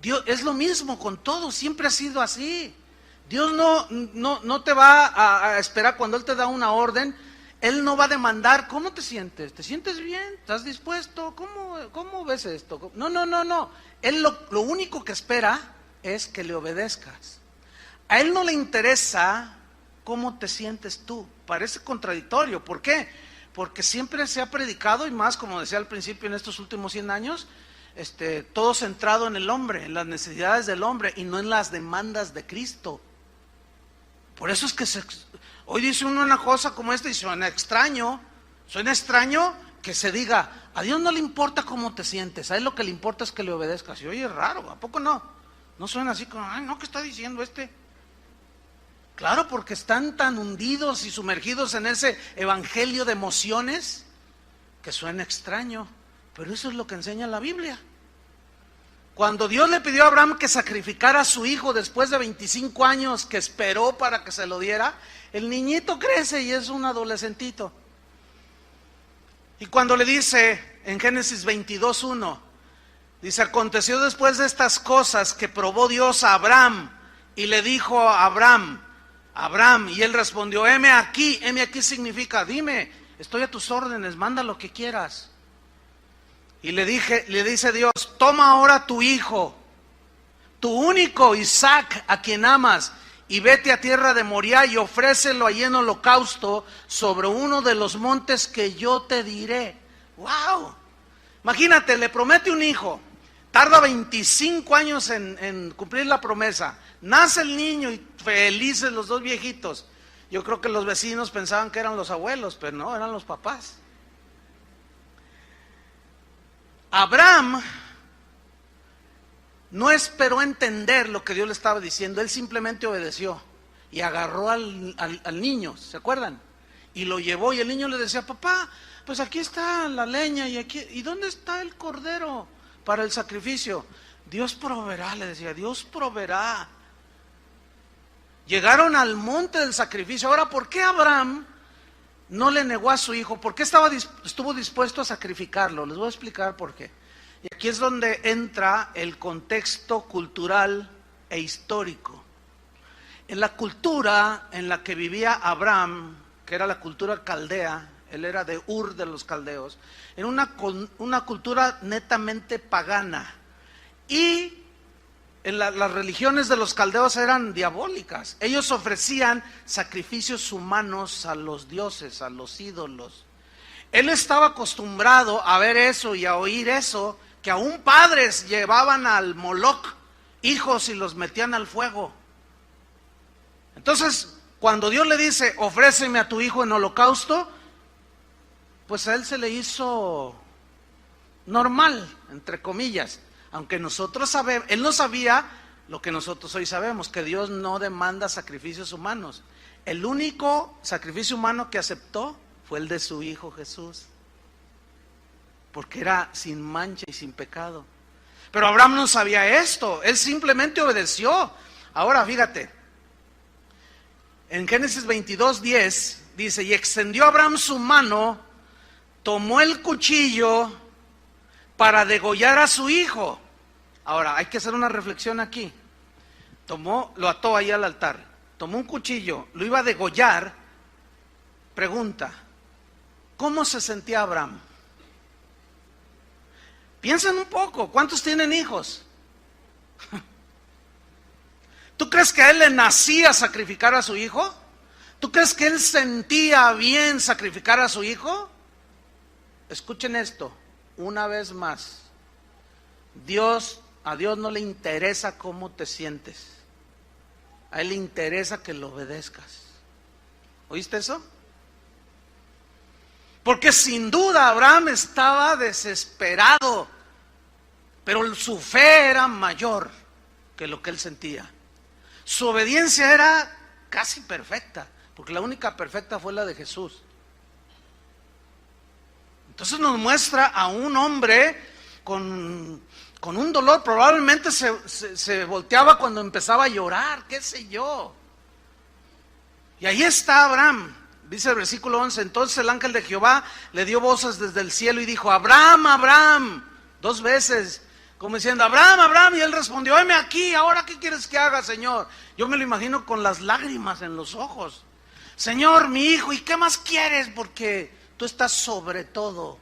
A: Dios es lo mismo con todo, siempre ha sido así. Dios no te va a esperar cuando Él te da una orden. Él no va a demandar, ¿cómo te sientes? ¿Te sientes bien? ¿Estás dispuesto? ¿Cómo ves esto? No. Él lo único que espera es que le obedezcas. A Él no le interesa cómo te sientes tú. Parece contradictorio. ¿Por qué? Porque siempre se ha predicado, y más, como decía al principio, en estos últimos 100 años, todo centrado en el hombre, en las necesidades del hombre, y no en las demandas de Cristo. Por eso es que hoy dice uno una cosa como esta y suena extraño que se diga, a Dios no le importa cómo te sientes, a Él lo que le importa es que le obedezcas. Y oye, es raro, ¿a poco no? No suena así como, ay, no, ¿qué está diciendo este? Claro, porque están tan hundidos y sumergidos en ese evangelio de emociones que suena extraño, pero eso es lo que enseña la Biblia. Cuando Dios le pidió a Abraham que sacrificara a su hijo después de 25 años que esperó para que se lo diera, el niñito crece y es un adolescentito. Y cuando le dice en Génesis 22:1, dice, aconteció después de estas cosas que probó Dios a Abraham y le dijo a Abraham, y él respondió, heme aquí significa, dime, estoy a tus órdenes, manda lo que quieras. Y le dice Dios, toma ahora tu hijo, tu único Isaac, a quien amas, y vete a tierra de Moriah y ofrécelo allí en holocausto sobre uno de los montes que yo te diré. ¡Wow! Imagínate, le promete un hijo, tarda 25 años en cumplir la promesa, nace el niño y felices los dos viejitos. Yo creo que los vecinos pensaban que eran los abuelos, pero no, eran los papás. Abraham no esperó entender lo que Dios le estaba diciendo, él simplemente obedeció y agarró al niño, ¿se acuerdan? Y lo llevó y el niño le decía, papá, pues aquí está la leña ¿y dónde está el cordero para el sacrificio? Dios proveerá, le decía, Dios proveerá. Llegaron al monte del sacrificio. Ahora, ¿por qué Abraham no le negó a su hijo? ¿Por qué estuvo dispuesto a sacrificarlo? Les voy a explicar por qué. Y aquí es donde entra el contexto cultural e histórico. En la cultura en la que vivía Abraham, que era la cultura caldea, él era de Ur de los caldeos, era una cultura netamente pagana. Y las religiones de los caldeos eran diabólicas. Ellos ofrecían sacrificios humanos a los dioses, a los ídolos. Él estaba acostumbrado a ver eso y a oír eso, que aún padres llevaban al Moloch hijos y los metían al fuego. Entonces, cuando Dios le dice, ofréceme a tu hijo en holocausto, pues a él se le hizo normal, entre comillas. Aunque nosotros sabemos, él no sabía lo que nosotros hoy sabemos, que Dios no demanda sacrificios humanos. El único sacrificio humano que aceptó fue el de su Hijo Jesús, porque era sin mancha y sin pecado. Pero Abraham no sabía esto, él simplemente obedeció. Ahora fíjate, en Génesis 22:10 dice, y extendió Abraham su mano tomó el cuchillo para degollar a su hijo. Ahora, hay que hacer una reflexión aquí. Lo ató ahí al altar, tomó un cuchillo, lo iba a degollar. Pregunta, ¿cómo se sentía Abraham? Piensen un poco, ¿cuántos tienen hijos? ¿Tú crees que a él le nacía sacrificar a su hijo? ¿Tú crees que él sentía bien sacrificar a su hijo? Escuchen esto, una vez más. A Dios no le interesa cómo te sientes. A él le interesa que lo obedezcas. ¿Oíste eso? Porque sin duda Abraham estaba desesperado, pero su fe era mayor que lo que él sentía. Su obediencia era casi perfecta, porque la única perfecta fue la de Jesús. Entonces nos muestra a un hombre con un dolor, probablemente se volteaba cuando empezaba a llorar, qué sé yo. Y ahí está Abraham, dice el versículo 11, entonces el ángel de Jehová le dio voces desde el cielo y dijo, Abraham, Abraham, 2 veces, como diciendo, Abraham, Abraham, y él respondió, heme aquí, ahora qué quieres que haga, Señor. Yo me lo imagino con las lágrimas en los ojos. Señor, mi hijo, ¿y qué más quieres? Porque tú estás sobre todo.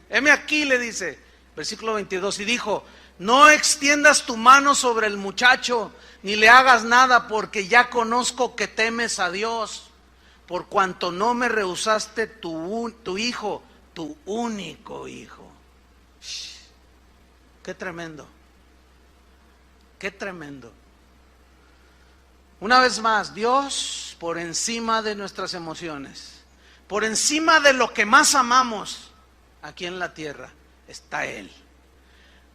A: Heme aquí, le dice, versículo 22, y dijo, no extiendas tu mano sobre el muchacho, ni le hagas nada, porque ya conozco que temes a Dios, por cuanto no me rehusaste tu hijo, tu único hijo. Qué tremendo, qué tremendo. Una vez más, Dios por encima de nuestras emociones, por encima de lo que más amamos aquí en la tierra, está Él.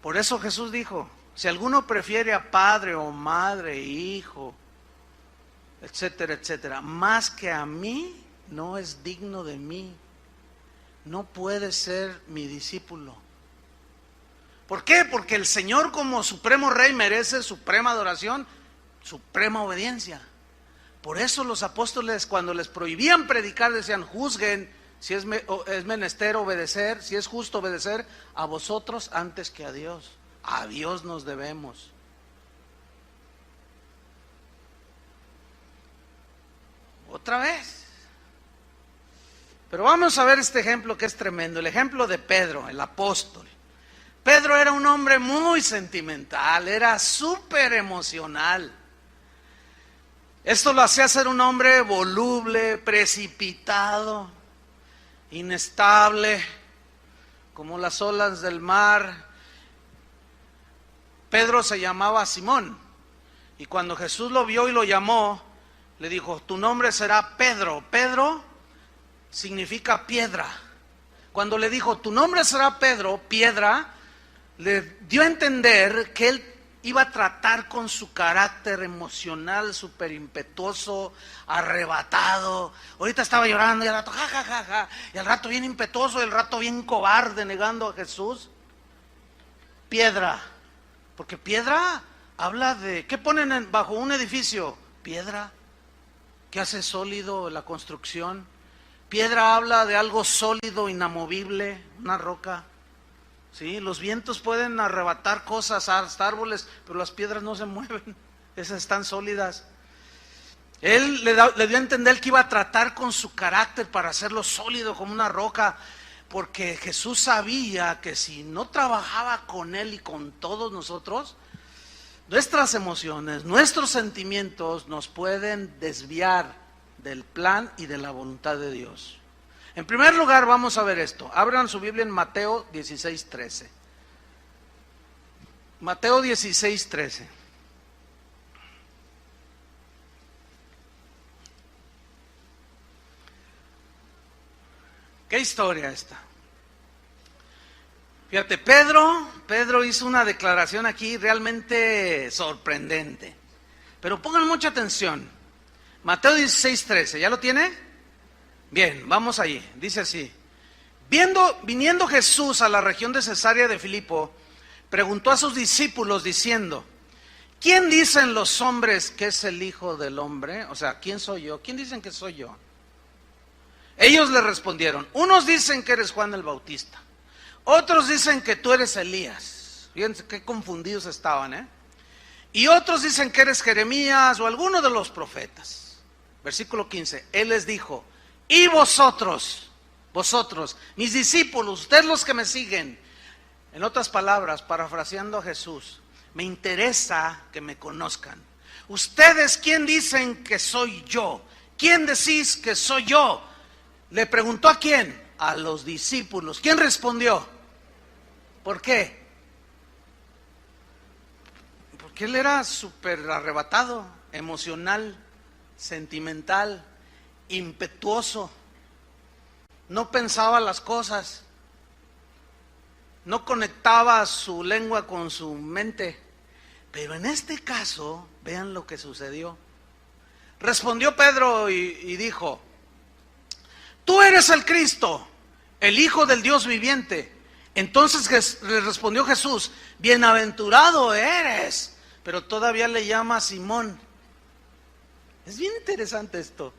A: Por eso Jesús dijo, si alguno prefiere a padre o madre, hijo, etcétera, etcétera, más que a mí, no es digno de mí, no puede ser mi discípulo. ¿Por qué? Porque el Señor como supremo Rey merece suprema adoración, suprema obediencia. Por eso los apóstoles cuando les prohibían predicar decían, juzguen si es menester obedecer, si es justo obedecer a vosotros antes que a Dios. A Dios nos debemos. Otra vez. Pero vamos a ver este ejemplo que es tremendo, el ejemplo de Pedro, el apóstol. Pedro era un hombre muy sentimental, era súper emocional. Esto lo hacía ser un hombre voluble, precipitado, inestable, como las olas del mar. Pedro se llamaba Simón, y cuando Jesús lo vio y lo llamó, le dijo, tu nombre será Pedro. Pedro significa piedra. Cuando le dijo, tu nombre será Pedro, piedra, le dio a entender que él iba a tratar con su carácter emocional súper impetuoso, arrebatado. Ahorita estaba llorando y al rato ja, y al rato bien impetuoso y al rato bien cobarde negando a Jesús. Piedra, porque piedra habla de, ¿qué ponen bajo un edificio? Piedra, ¿qué hace sólido la construcción? Piedra habla de algo sólido, inamovible, una roca. Sí, los vientos pueden arrebatar cosas, hasta árboles, pero las piedras no se mueven, esas están sólidas. Él le dio a entender que iba a tratar con su carácter para hacerlo sólido como una roca, porque Jesús sabía que si no trabajaba con él y con todos nosotros, nuestras emociones, nuestros sentimientos nos pueden desviar del plan y de la voluntad de Dios. En primer lugar, vamos a ver esto. Abran su Biblia en Mateo 16:13. Mateo 16:13. ¿Qué historia esta? Fíjate, Pedro hizo una declaración aquí realmente sorprendente. Pero pongan mucha atención. Mateo 16:13, ¿ya lo tiene? Bien, vamos allí. Dice así: viniendo Jesús a la región de Cesarea de Filipo, preguntó a sus discípulos diciendo: ¿quién dicen los hombres que es el Hijo del Hombre? O sea, ¿quién soy yo? ¿Quién dicen que soy yo? Ellos le respondieron, unos dicen que eres Juan el Bautista, otros dicen que tú eres Elías. Fíjense qué confundidos estaban, ¿eh? Y otros dicen que eres Jeremías o alguno de los profetas. Versículo 15, Él les dijo, y vosotros, mis discípulos, ustedes los que me siguen. En otras palabras, parafraseando a Jesús, me interesa que me conozcan. Ustedes, ¿quién dicen que soy yo? ¿Quién decís que soy yo? Le preguntó a quién, a los discípulos. ¿Quién respondió? ¿Por qué? Porque él era súper arrebatado, emocional, sentimental, impetuoso. No pensaba las cosas, no conectaba su lengua con su mente. Pero en este caso, vean lo que sucedió. Respondió Pedro y dijo, tú eres el Cristo, el Hijo del Dios viviente. Entonces le respondió Jesús, bienaventurado eres, pero todavía le llama Simón. Es bien interesante esto.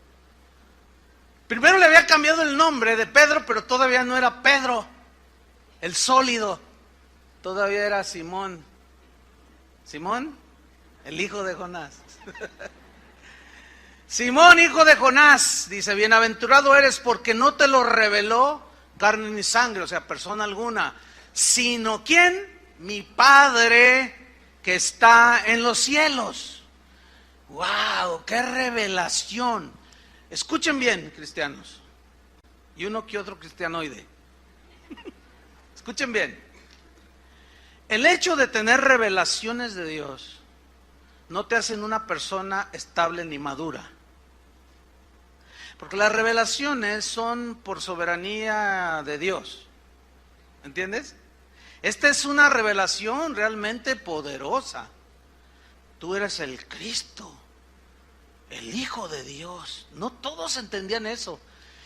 A: Primero le había cambiado el nombre de Pedro, pero todavía no era Pedro, el sólido, todavía era Simón. Simón, el hijo de Jonás. Simón, hijo de Jonás, dice, bienaventurado eres porque no te lo reveló carne ni sangre, o sea, persona alguna, sino ¿quién? Mi Padre que está en los cielos. ¡Wow! ¡Qué revelación! Escuchen bien, cristianos, y uno que otro cristianoide. Escuchen bien. El hecho de tener revelaciones de Dios no te hacen una persona estable ni madura. Porque las revelaciones son por soberanía de Dios. ¿Entiendes? Esta es una revelación realmente poderosa. Tú eres el Cristo, el Hijo de Dios. No todos entendían eso.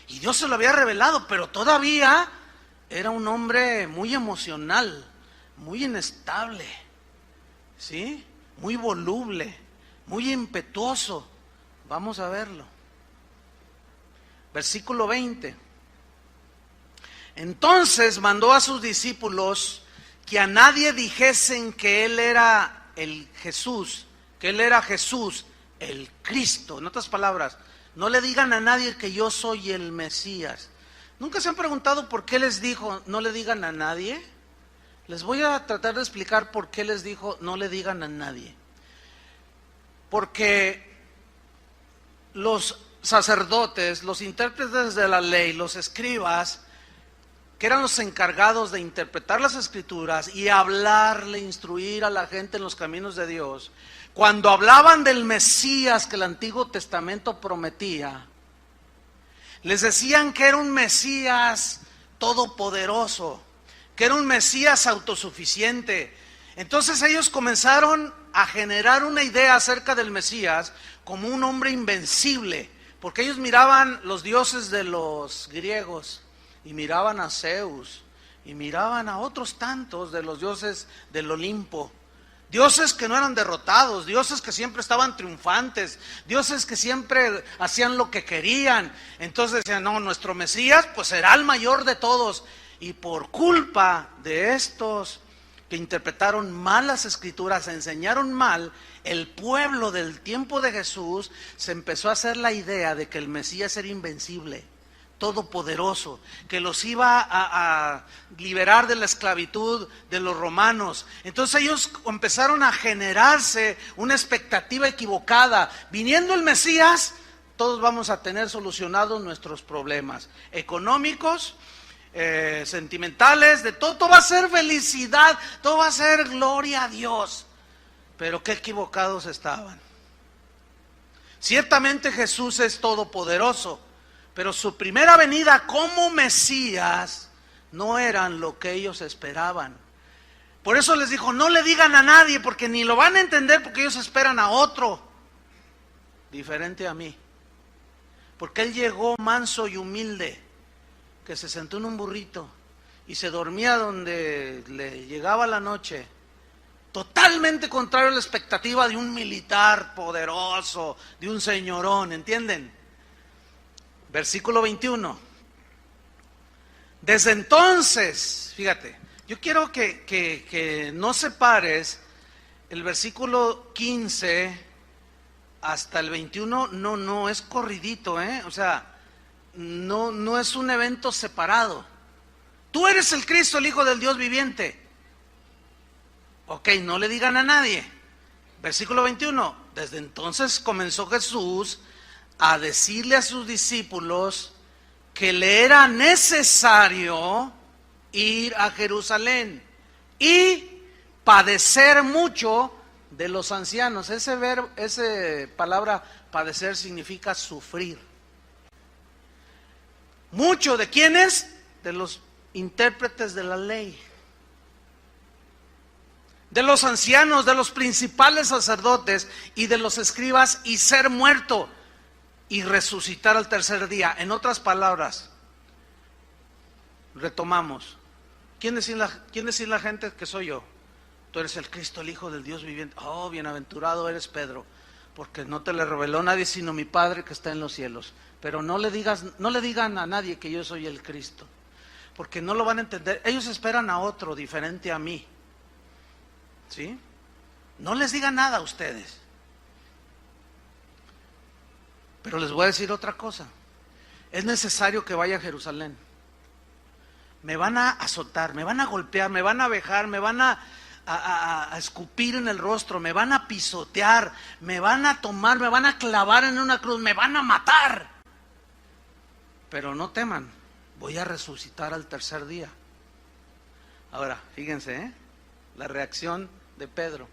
A: Y Dios se lo había revelado, pero todavía era un hombre muy emocional, muy inestable, ¿sí? Muy voluble, muy impetuoso. Vamos a verlo. Versículo 20. Entonces mandó a sus discípulos que a nadie dijesen que él era el Jesús, que él era Jesús, el Cristo. En otras palabras, no le digan a nadie que yo soy el Mesías. ¿Nunca se han preguntado por qué les dijo no le digan a nadie? Les voy a tratar de explicar por qué les dijo no le digan a nadie. Porque los sacerdotes, los intérpretes de la ley, los escribas, que eran los encargados de interpretar las escrituras y hablarle, instruir a la gente en los caminos de Dios, cuando hablaban del Mesías que el Antiguo Testamento prometía, les decían que era un Mesías todopoderoso, que era un Mesías autosuficiente. Entonces ellos comenzaron a generar una idea acerca del Mesías como un hombre invencible, porque ellos miraban los dioses de los griegos, y miraban a Zeus, y miraban a otros tantos de los dioses del Olimpo, dioses que no eran derrotados, dioses que siempre estaban triunfantes, dioses que siempre hacían lo que querían. Entonces decían, no, nuestro Mesías pues será el mayor de todos. Y por culpa de estos que interpretaron mal las escrituras, enseñaron mal, el pueblo del tiempo de Jesús se empezó a hacer la idea de que el Mesías era invencible, todopoderoso, que los iba a liberar de la esclavitud de los romanos. Entonces ellos empezaron a generarse una expectativa equivocada. Viniendo el Mesías, todos vamos a tener solucionados nuestros problemas económicos, sentimentales, de todo. Todo va a ser felicidad, todo va a ser gloria a Dios. Pero qué equivocados estaban. Ciertamente Jesús es todopoderoso, pero su primera venida como Mesías no eran lo que ellos esperaban. Por eso les dijo, no le digan a nadie, porque ni lo van a entender, porque ellos esperan a otro diferente a mí. Porque Él llegó manso y humilde, que se sentó en un burrito y se dormía donde le llegaba la noche. Totalmente contrario a la expectativa de un militar poderoso, de un señorón, ¿entienden? Versículo 21. Desde entonces, fíjate, yo quiero que no separes el versículo 15 hasta el 21, no es corridito, o sea, no es un evento separado. Tú eres el Cristo, el Hijo del Dios viviente. Ok, no le digan a nadie. Versículo 21, desde entonces comenzó Jesús a decirle a sus discípulos que le era necesario ir a Jerusalén y padecer mucho de los ancianos. Esa palabra padecer significa sufrir. ¿Mucho de quiénes? De los intérpretes de la ley, de los ancianos, de los principales sacerdotes y de los escribas, y ser muerto y resucitar al tercer día. En otras palabras, retomamos. ¿Quién decía la gente que soy yo? Tú eres el Cristo, el Hijo del Dios viviente. Oh, bienaventurado eres Pedro, porque no te le reveló nadie sino mi Padre que está en los cielos. Pero no le digan a nadie que yo soy el Cristo, porque no lo van a entender. Ellos esperan a otro diferente a mí. ¿Sí? No les digan nada a ustedes. Pero les voy a decir otra cosa. Es necesario que vaya a Jerusalén. Me van a azotar, me van a golpear, me van a vejar, me van a escupir en el rostro, me van a pisotear, me van a tomar, me van a clavar en una cruz, me van a matar. Pero no teman, voy a resucitar al tercer día. Ahora, fíjense, la reacción de Pedro.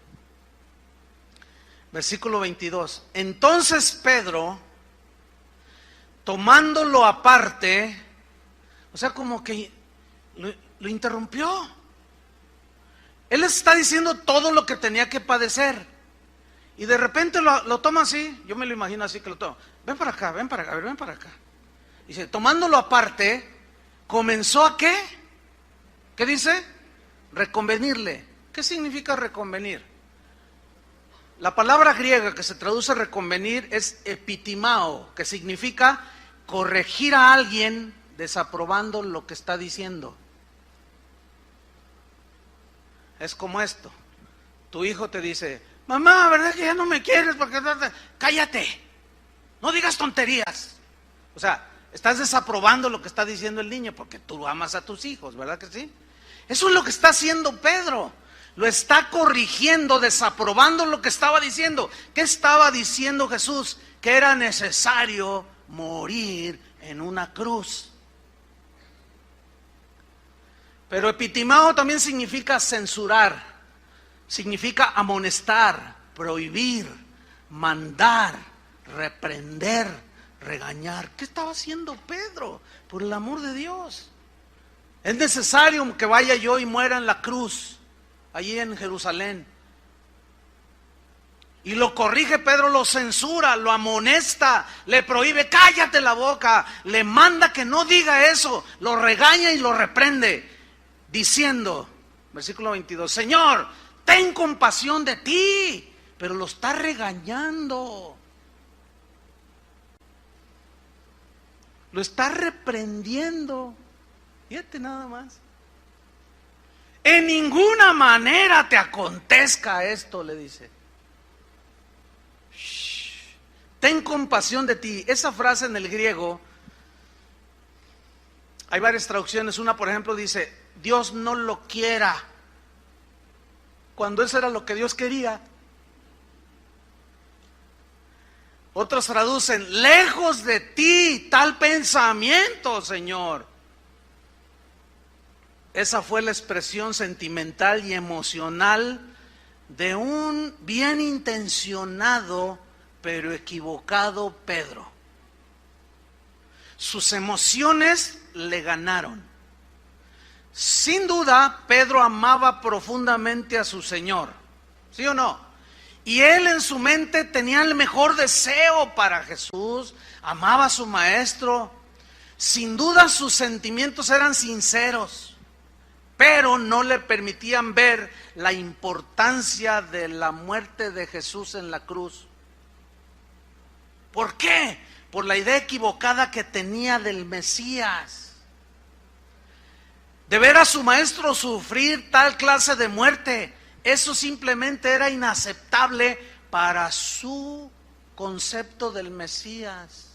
A: Versículo 22. Entonces Pedro, tomándolo aparte, o sea, como que lo interrumpió. Él les está diciendo todo lo que tenía que padecer, y de repente lo toma así. Yo me lo imagino así, que lo toma. Ven para acá, ven para acá, a ver, ven para acá. Dice, tomándolo aparte, comenzó a ¿qué? ¿Qué dice? Reconvenirle. ¿Qué significa reconvenir? La palabra griega que se traduce reconvenir es epitimao, que significa corregir a alguien desaprobando lo que está diciendo. Es como esto. Tu hijo te dice, mamá, ¿verdad que ya no me quieres? Porque cállate, no digas tonterías. O sea, estás desaprobando lo que está diciendo el niño, porque tú amas a tus hijos, ¿verdad que sí? Eso es lo que está haciendo Pedro. Lo está corrigiendo, desaprobando lo que estaba diciendo. ¿Qué estaba diciendo Jesús? Que era necesario morir en una cruz. Pero epitimao también significa censurar, significa amonestar, prohibir, mandar, reprender, regañar. ¿Qué estaba haciendo Pedro? Por el amor de Dios. Es necesario que vaya yo y muera en la cruz, allí en Jerusalén. Y lo corrige Pedro, lo censura, lo amonesta, le prohíbe, cállate la boca, le manda que no diga eso, lo regaña y lo reprende, diciendo, versículo 22, Señor, ten compasión de ti, pero lo está regañando, lo está reprendiendo. Fíjate nada más. En ninguna manera te acontezca esto, le dice. Shh, ten compasión de ti. Esa frase en el griego, hay varias traducciones. Una, por ejemplo, dice, Dios no lo quiera, cuando eso era lo que Dios quería. Otros traducen, lejos de ti tal pensamiento, Señor. Esa fue la expresión sentimental y emocional de un bien intencionado pero equivocado Pedro. Sus emociones le ganaron. Sin duda, Pedro amaba profundamente a su Señor, ¿sí o no? Y él en su mente tenía el mejor deseo para Jesús, amaba a su maestro. Sin duda sus sentimientos eran sinceros, pero no le permitían ver la importancia de la muerte de Jesús en la cruz. ¿Por qué? Por la idea equivocada que tenía del Mesías. De ver a su maestro sufrir tal clase de muerte, eso simplemente era inaceptable para su concepto del Mesías.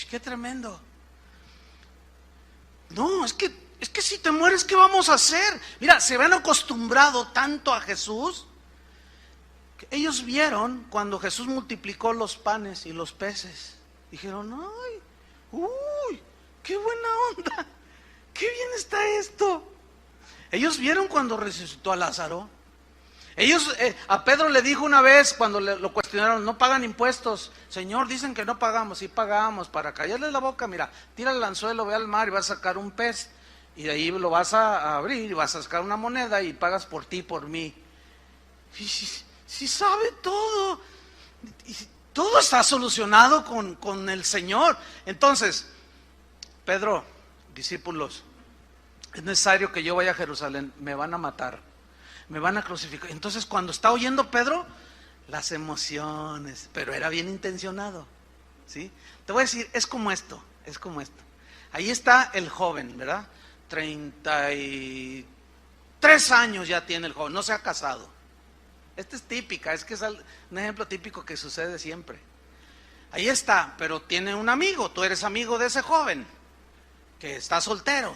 A: ¡Qué tremendo! No, es que si te mueres, ¿qué vamos a hacer? Mira, se habían acostumbrado tanto a Jesús que ellos vieron cuando Jesús multiplicó los panes y los peces. Dijeron, ¡ay! ¡Uy! ¡Qué buena onda! ¡Qué bien está esto! Ellos vieron cuando resucitó a Lázaro. Ellos, a Pedro le dijo una vez cuando lo cuestionaron, no pagan impuestos. Señor, dicen que no pagamos. Sí pagamos, para callarles la boca, mira, tira el anzuelo, ve al mar y vas a sacar un pez. Y de ahí lo vas a abrir y vas a sacar una moneda y pagas por ti, por mí. Sí sabe todo. Y todo está solucionado con el Señor. Entonces, Pedro, discípulos, es necesario que yo vaya a Jerusalén, me van a matar, me van a crucificar. Entonces cuando está oyendo Pedro, las emociones, pero era bien intencionado, ¿sí? Te voy a decir, es como esto. Ahí está el joven, ¿verdad? 33 años ya tiene el joven, no se ha casado. Esta es típica, es que es un ejemplo típico que sucede siempre. Ahí está, pero tiene un amigo, tú eres amigo de ese joven que está soltero.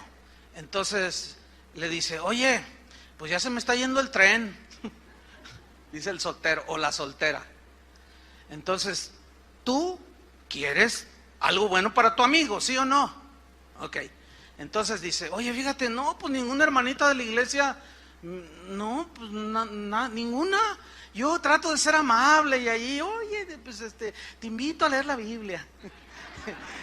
A: Entonces le dice, oye, pues ya se me está yendo el tren, dice el soltero o la soltera. Entonces, ¿tú quieres algo bueno para tu amigo, sí o no? Ok, entonces dice, oye, fíjate, no, pues ninguna hermanita de la iglesia, no, pues ninguna. Yo trato de ser amable y ahí, oye, pues te invito a leer la Biblia.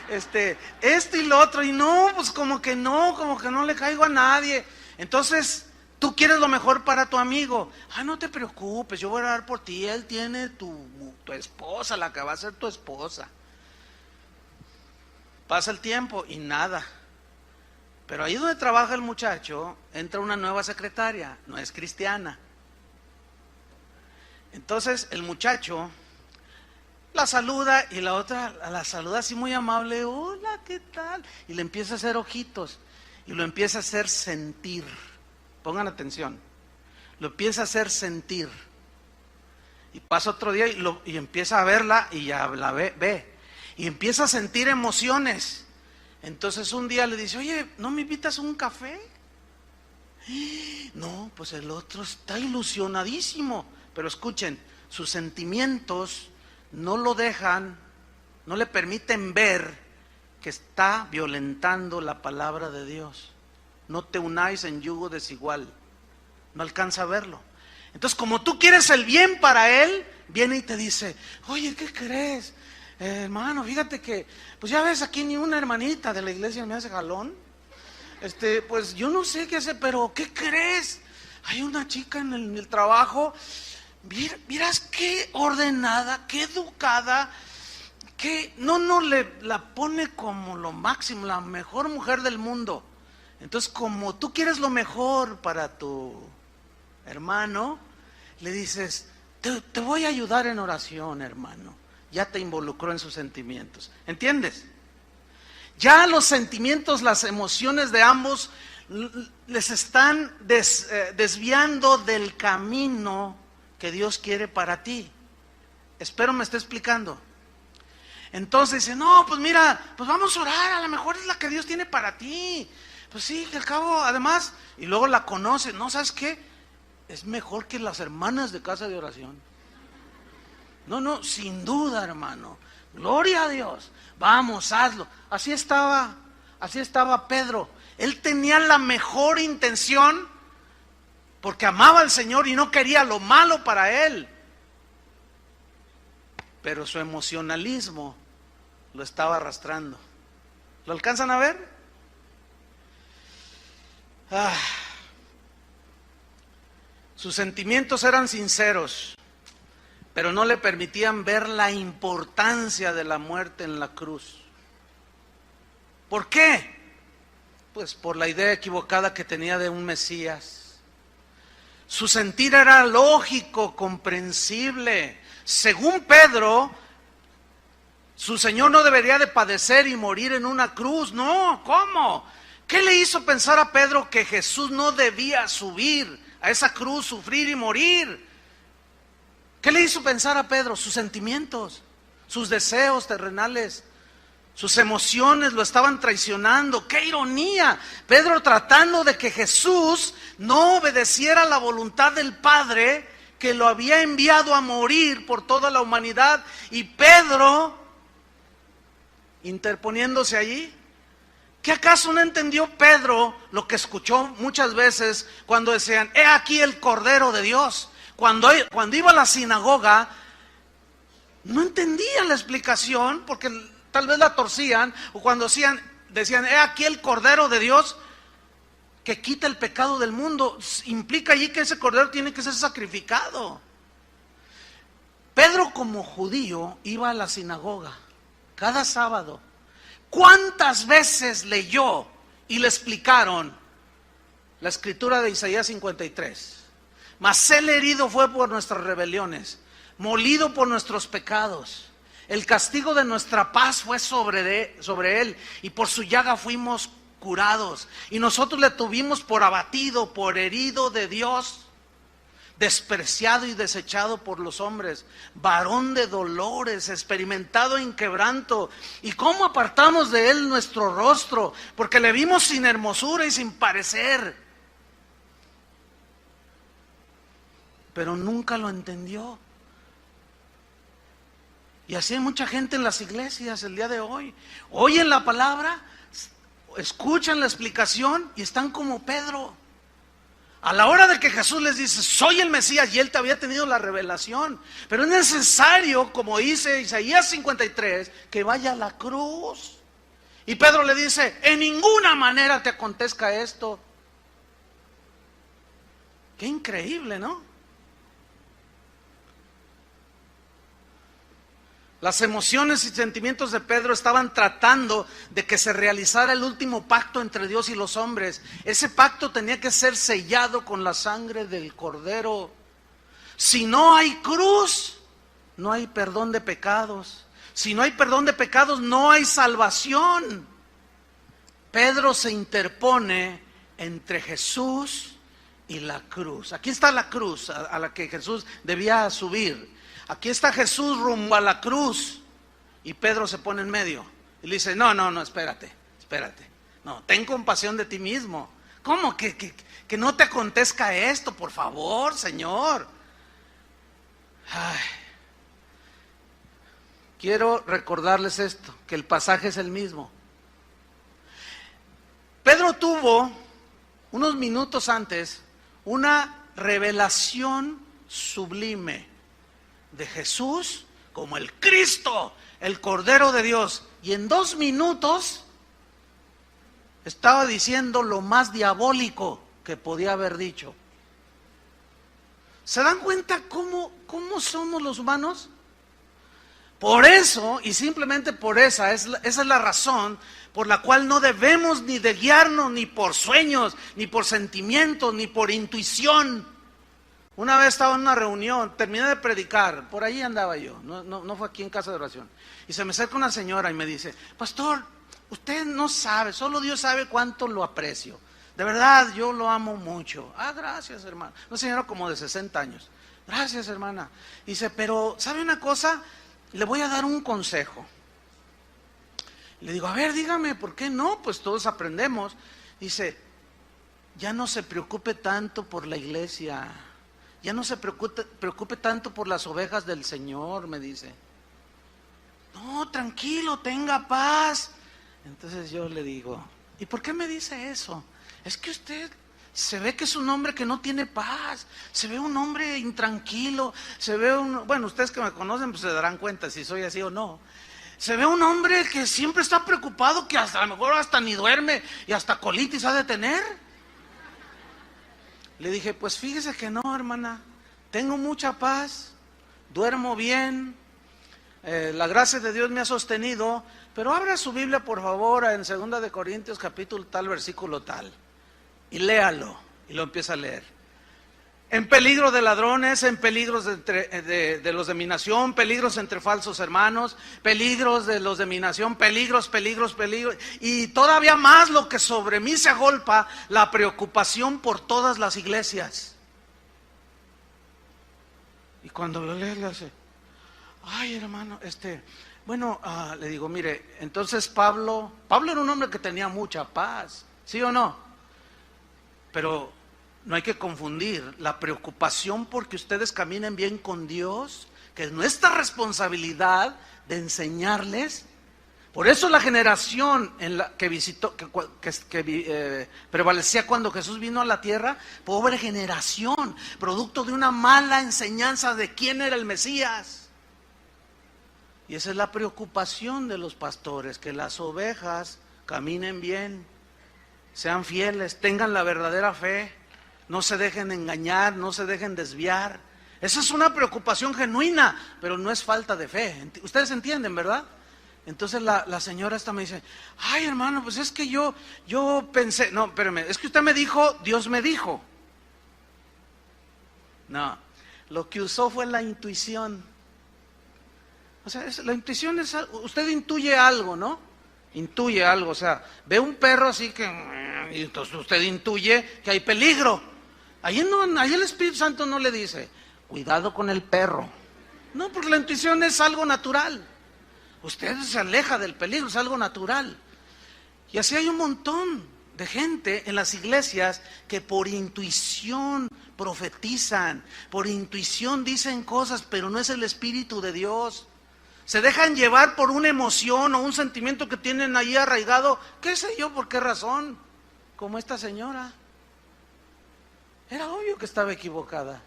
A: Esto y lo otro, y no, pues como que no le caigo a nadie. Entonces, tú quieres lo mejor para tu amigo. No te preocupes, yo voy a orar por ti. Él tiene tu esposa, la que va a ser tu esposa. Pasa el tiempo y nada. Pero ahí donde trabaja el muchacho, entra una nueva secretaria, no es cristiana. Entonces el muchacho la saluda y la otra la saluda así muy amable, hola, ¿qué tal? Y le empieza a hacer ojitos y lo empieza a hacer sentir. Pongan atención, lo empieza a hacer sentir. Y pasa otro día y empieza a verla y ya la ve. Y empieza a sentir emociones. Entonces un día le dice, oye, ¿no me invitas a un café? No, pues el otro está ilusionadísimo. Pero escuchen, sus sentimientos no lo dejan, no le permiten ver que está violentando la palabra de Dios. No te unáis en yugo desigual. No alcanza a verlo. Entonces, como tú quieres el bien para él, viene y te dice, oye, ¿qué crees? Hermano, fíjate que, pues ya ves, aquí ni una hermanita de la iglesia me hace jalón. Pues yo no sé qué hacer, pero ¿qué crees? Hay una chica en el trabajo, miras qué ordenada, qué educada, que la pone como lo máximo, la mejor mujer del mundo. Entonces, como tú quieres lo mejor para tu hermano, le dices, te voy a ayudar en oración, hermano. Ya te involucró en sus sentimientos. ¿Entiendes? Ya los sentimientos, las emociones de ambos les están desviando del camino que Dios quiere para ti. Espero me esté explicando. Entonces dice, no, pues mira, pues vamos a orar, a lo mejor es la que Dios tiene para ti. Pues sí, que al cabo, además, y luego la conoce, ¿no? ¿Sabes qué? Es mejor que las hermanas de casa de oración. No, sin duda, hermano. Gloria a Dios. Vamos, hazlo. Así estaba Pedro. Él tenía la mejor intención porque amaba al Señor y no quería lo malo para él. Pero su emocionalismo lo estaba arrastrando. ¿Lo alcanzan a ver? Sus sentimientos eran sinceros, pero no le permitían ver la importancia de la muerte en la cruz. ¿Por qué? Pues por la idea equivocada que tenía de un Mesías. Su sentir era lógico, comprensible. Según Pedro, su Señor no debería de padecer y morir en una cruz. No, ¿cómo? ¿Qué le hizo pensar a Pedro que Jesús no debía subir a esa cruz, sufrir y morir? ¿Qué le hizo pensar a Pedro? Sus sentimientos, sus deseos terrenales, sus emociones lo estaban traicionando. ¡Qué ironía! Pedro tratando de que Jesús no obedeciera la voluntad del Padre que lo había enviado a morir por toda la humanidad, y Pedro interponiéndose allí. ¿Qué acaso no entendió Pedro lo que escuchó muchas veces cuando decían, he aquí el Cordero de Dios? Cuando iba a la sinagoga, no entendía la explicación, porque tal vez la torcían, o cuando decían, he aquí el Cordero de Dios que quita el pecado del mundo, implica allí que ese Cordero tiene que ser sacrificado. Pedro, como judío, iba a la sinagoga cada sábado. ¿Cuántas veces leyó y le explicaron la escritura de Isaías 53? Mas él herido fue por nuestras rebeliones, molido por nuestros pecados. El castigo de nuestra paz fue sobre él, y por su llaga fuimos curados. Y nosotros le tuvimos por abatido, por herido de Dios, despreciado y desechado por los hombres, varón de dolores, experimentado en quebranto. ¿Y cómo apartamos de él nuestro rostro? Porque le vimos sin hermosura y sin parecer. Pero nunca lo entendió. Y así hay mucha gente en las iglesias el día de hoy. Oyen la palabra, escuchan la explicación y están como Pedro. A la hora de que Jesús les dice, soy el Mesías, y él te había tenido la revelación, pero es necesario, como dice Isaías 53, que vaya a la cruz. Y Pedro le dice, en ninguna manera te acontezca esto. Qué increíble, ¿no? Las emociones y sentimientos de Pedro estaban tratando de que se realizara el último pacto entre Dios y los hombres. Ese pacto tenía que ser sellado con la sangre del Cordero. Si no hay cruz, no hay perdón de pecados. Si no hay perdón de pecados, no hay salvación. Pedro se interpone entre Jesús y la cruz. Aquí está la cruz a la que Jesús debía subir. Aquí está Jesús rumbo a la cruz, y Pedro se pone en medio y le dice, no, espérate. No, ten compasión de ti mismo. ¿Cómo que no te acontezca esto? Por favor, Señor. Ay. Quiero recordarles esto, que el pasaje es el mismo. Pedro tuvo, unos minutos antes, una revelación sublime de Jesús como el Cristo, el Cordero de Dios, y en 2 minutos estaba diciendo lo más diabólico que podía haber dicho. ¿Se dan cuenta cómo somos los humanos? Por eso, y simplemente por esa es la razón por la cual no debemos ni de guiarnos ni por sueños, ni por sentimientos, ni por intuición. Una vez estaba en una reunión, terminé de predicar, por ahí andaba yo, no fue aquí en casa de oración, y se me acerca una señora y me dice, pastor, usted no sabe, solo Dios sabe cuánto lo aprecio, de verdad yo lo amo mucho. Ah, gracias, hermano. Una señora como de 60 años, gracias, hermana. Dice, pero ¿sabe una cosa? Le voy a dar un consejo. Le digo, a ver, dígame, ¿por qué no? Pues todos aprendemos. Dice, ya no se preocupe tanto por la iglesia. Ya no se preocupe tanto por las ovejas del Señor, me dice. No, tranquilo, tenga paz. Entonces yo le digo, ¿y por qué me dice eso? Es que usted se ve que es un hombre que no tiene paz, se ve un hombre intranquilo, bueno, ustedes que me conocen pues se darán cuenta si soy así o no. Se ve un hombre que siempre está preocupado, que hasta a lo mejor hasta ni duerme y hasta colitis ha de tener. Le dije, pues fíjese que no, hermana, tengo mucha paz, duermo bien, la gracia de Dios me ha sostenido, pero abra su Biblia por favor en 2 de Corintios capítulo tal, versículo tal, y léalo, y lo empieza a leer. En peligro de ladrones, en peligros de los de mi nación, peligros entre falsos hermanos, peligros de los de mi nación, peligros. Y todavía más lo que sobre mí se agolpa, la preocupación por todas las iglesias. Y cuando lo lee, le hace, ay hermano, le digo, mire, entonces Pablo era un hombre que tenía mucha paz, ¿sí o no? Pero no hay que confundir la preocupación porque ustedes caminen bien con Dios, que es nuestra responsabilidad de enseñarles. Por eso la generación en la que visitó, que prevalecía cuando Jesús vino a la tierra, pobre generación, producto de una mala enseñanza de quién era el Mesías. Y esa es la preocupación de los pastores, que las ovejas caminen bien, sean fieles, tengan la verdadera fe, no se dejen engañar, no se dejen desviar. Esa es una preocupación genuina, pero no es falta de fe. Ustedes entienden, ¿verdad? Entonces la señora esta me dice, ay hermano, pues es que yo pensé, no, espérame, es que usted me dijo, Dios me dijo. No, lo que usó fue la intuición. O sea, la intuición es, usted intuye algo, ¿no? Intuye algo, o sea, ve un perro así que, y entonces usted intuye que hay peligro. Ahí el Espíritu Santo no le dice, cuidado con el perro. No, porque la intuición es algo natural. Usted se aleja del peligro, es algo natural. Y así hay un montón de gente en las iglesias que por intuición profetizan, por intuición dicen cosas, pero no es el Espíritu de Dios. Se dejan llevar por una emoción o un sentimiento que tienen ahí arraigado, qué sé yo, por qué razón, como esta señora. Era obvio que estaba equivocada.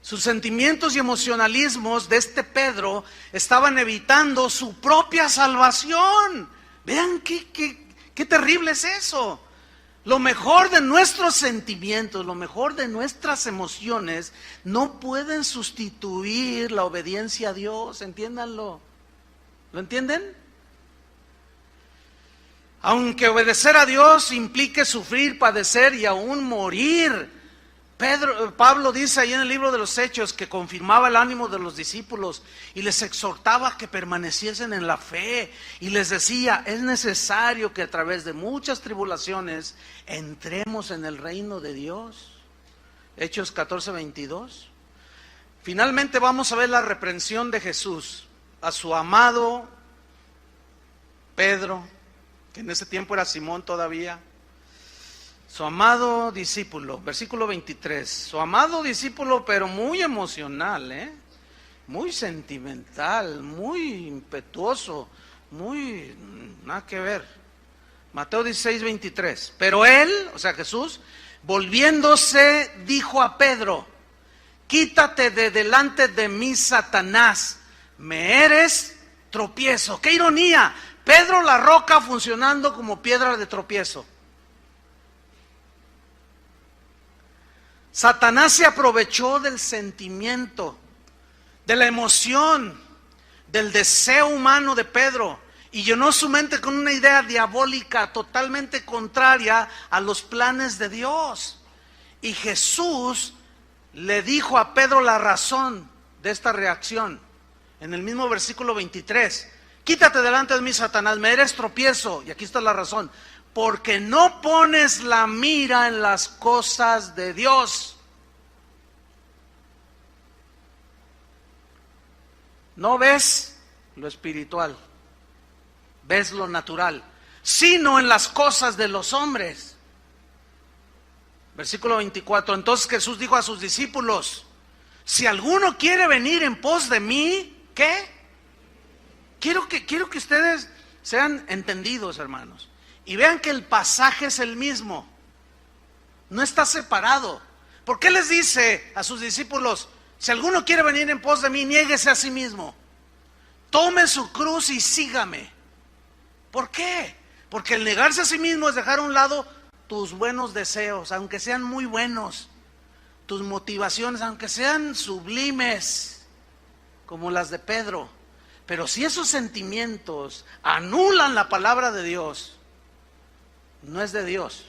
A: Sus sentimientos y emocionalismos de este Pedro estaban evitando su propia salvación. Vean qué terrible es eso. Lo mejor de nuestros sentimientos, lo mejor de nuestras emociones no pueden sustituir la obediencia a Dios, entiéndanlo. ¿Lo entienden? Aunque obedecer a Dios implique sufrir, padecer y aún morir. Pablo dice ahí en el libro de los Hechos que confirmaba el ánimo de los discípulos y les exhortaba a que permaneciesen en la fe y les decía, es necesario que a través de muchas tribulaciones entremos en el reino de Dios. Hechos 14:22. Finalmente vamos a ver la reprensión de Jesús a su amado Pedro, que en ese tiempo era Simón todavía. Su amado discípulo, versículo 23, su amado discípulo, pero muy emocional, muy sentimental, muy impetuoso, nada que ver. Mateo 16:23, pero él, o sea Jesús, volviéndose, dijo a Pedro, quítate de delante de mí, Satanás, me eres tropiezo. ¡Qué ironía! Pedro la roca funcionando como piedra de tropiezo. Satanás se aprovechó del sentimiento, de la emoción, del deseo humano de Pedro y llenó su mente con una idea diabólica totalmente contraria a los planes de Dios. Y Jesús le dijo a Pedro la razón de esta reacción. En el mismo versículo 23, quítate delante de mí, Satanás, me eres tropiezo. Y aquí está la razón. Porque no pones la mira en las cosas de Dios. No ves lo espiritual, ves lo natural, sino en las cosas de los hombres. Versículo 24, entonces Jesús dijo a sus discípulos, si alguno quiere venir en pos de mí, ¿qué? Quiero que ustedes sean entendidos, hermanos. Y vean que el pasaje es el mismo, no está separado. ¿Por qué les dice a sus discípulos, si alguno quiere venir en pos de mí, niéguese a sí mismo, tome su cruz y sígame? ¿Por qué? Porque el negarse a sí mismo es dejar a un lado tus buenos deseos, aunque sean muy buenos, tus motivaciones, aunque sean sublimes, como las de Pedro. Pero si esos sentimientos anulan la palabra de Dios, no es de Dios.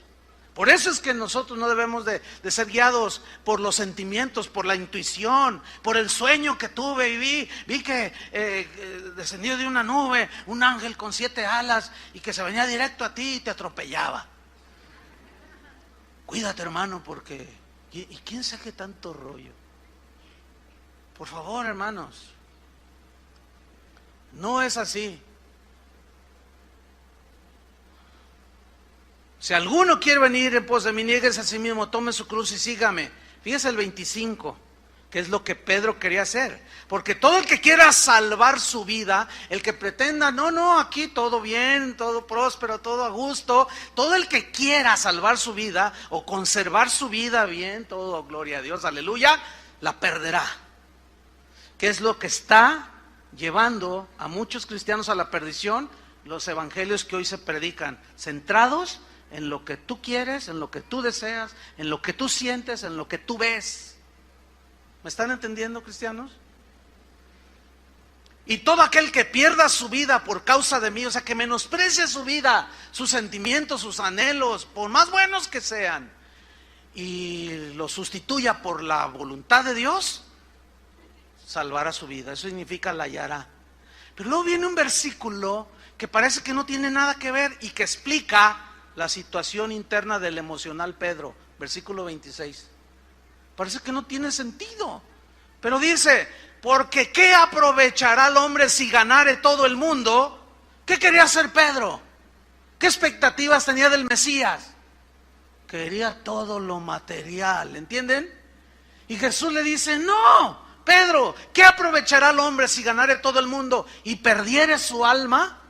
A: Por eso es que nosotros no debemos de ser guiados por los sentimientos, por la intuición, por el sueño que tuve y vi que descendió de una nube un ángel con 7 alas y que se venía directo a ti y te atropellaba. Cuídate, hermano, porque ¿y quién sabe qué tanto rollo? Por favor, hermanos, no es así. Si alguno quiere venir en pos de mí, niéguese a sí mismo, tome su cruz y sígame. Fíjese el 25, que es lo que Pedro quería hacer. Porque todo el que quiera salvar su vida, el que pretenda, no, aquí todo bien, todo próspero, todo a gusto, todo el que quiera salvar su vida o conservar su vida bien, todo gloria a Dios, aleluya, la perderá. ¿Qué es lo que está llevando a muchos cristianos a la perdición? Los evangelios que hoy se predican, centrados en lo que tú quieres, en lo que tú deseas, en lo que tú sientes, en lo que tú ves. ¿Me están entendiendo, cristianos? Y todo aquel que pierda su vida por causa de mí, o sea, que menosprecie su vida, sus sentimientos, sus anhelos, por más buenos que sean, y lo sustituya por la voluntad de Dios, salvará su vida. Eso significa la hallará. Pero luego viene un versículo que parece que no tiene nada que ver y que explica la situación interna del emocional Pedro, versículo 26. Parece que no tiene sentido, pero dice, porque ¿qué aprovechará el hombre si ganare todo el mundo? ¿Qué quería hacer Pedro? ¿Qué expectativas tenía del Mesías? Quería todo lo material, ¿entienden? Y Jesús le dice, no, Pedro, ¿qué aprovechará el hombre si ganare todo el mundo y perdiere su alma?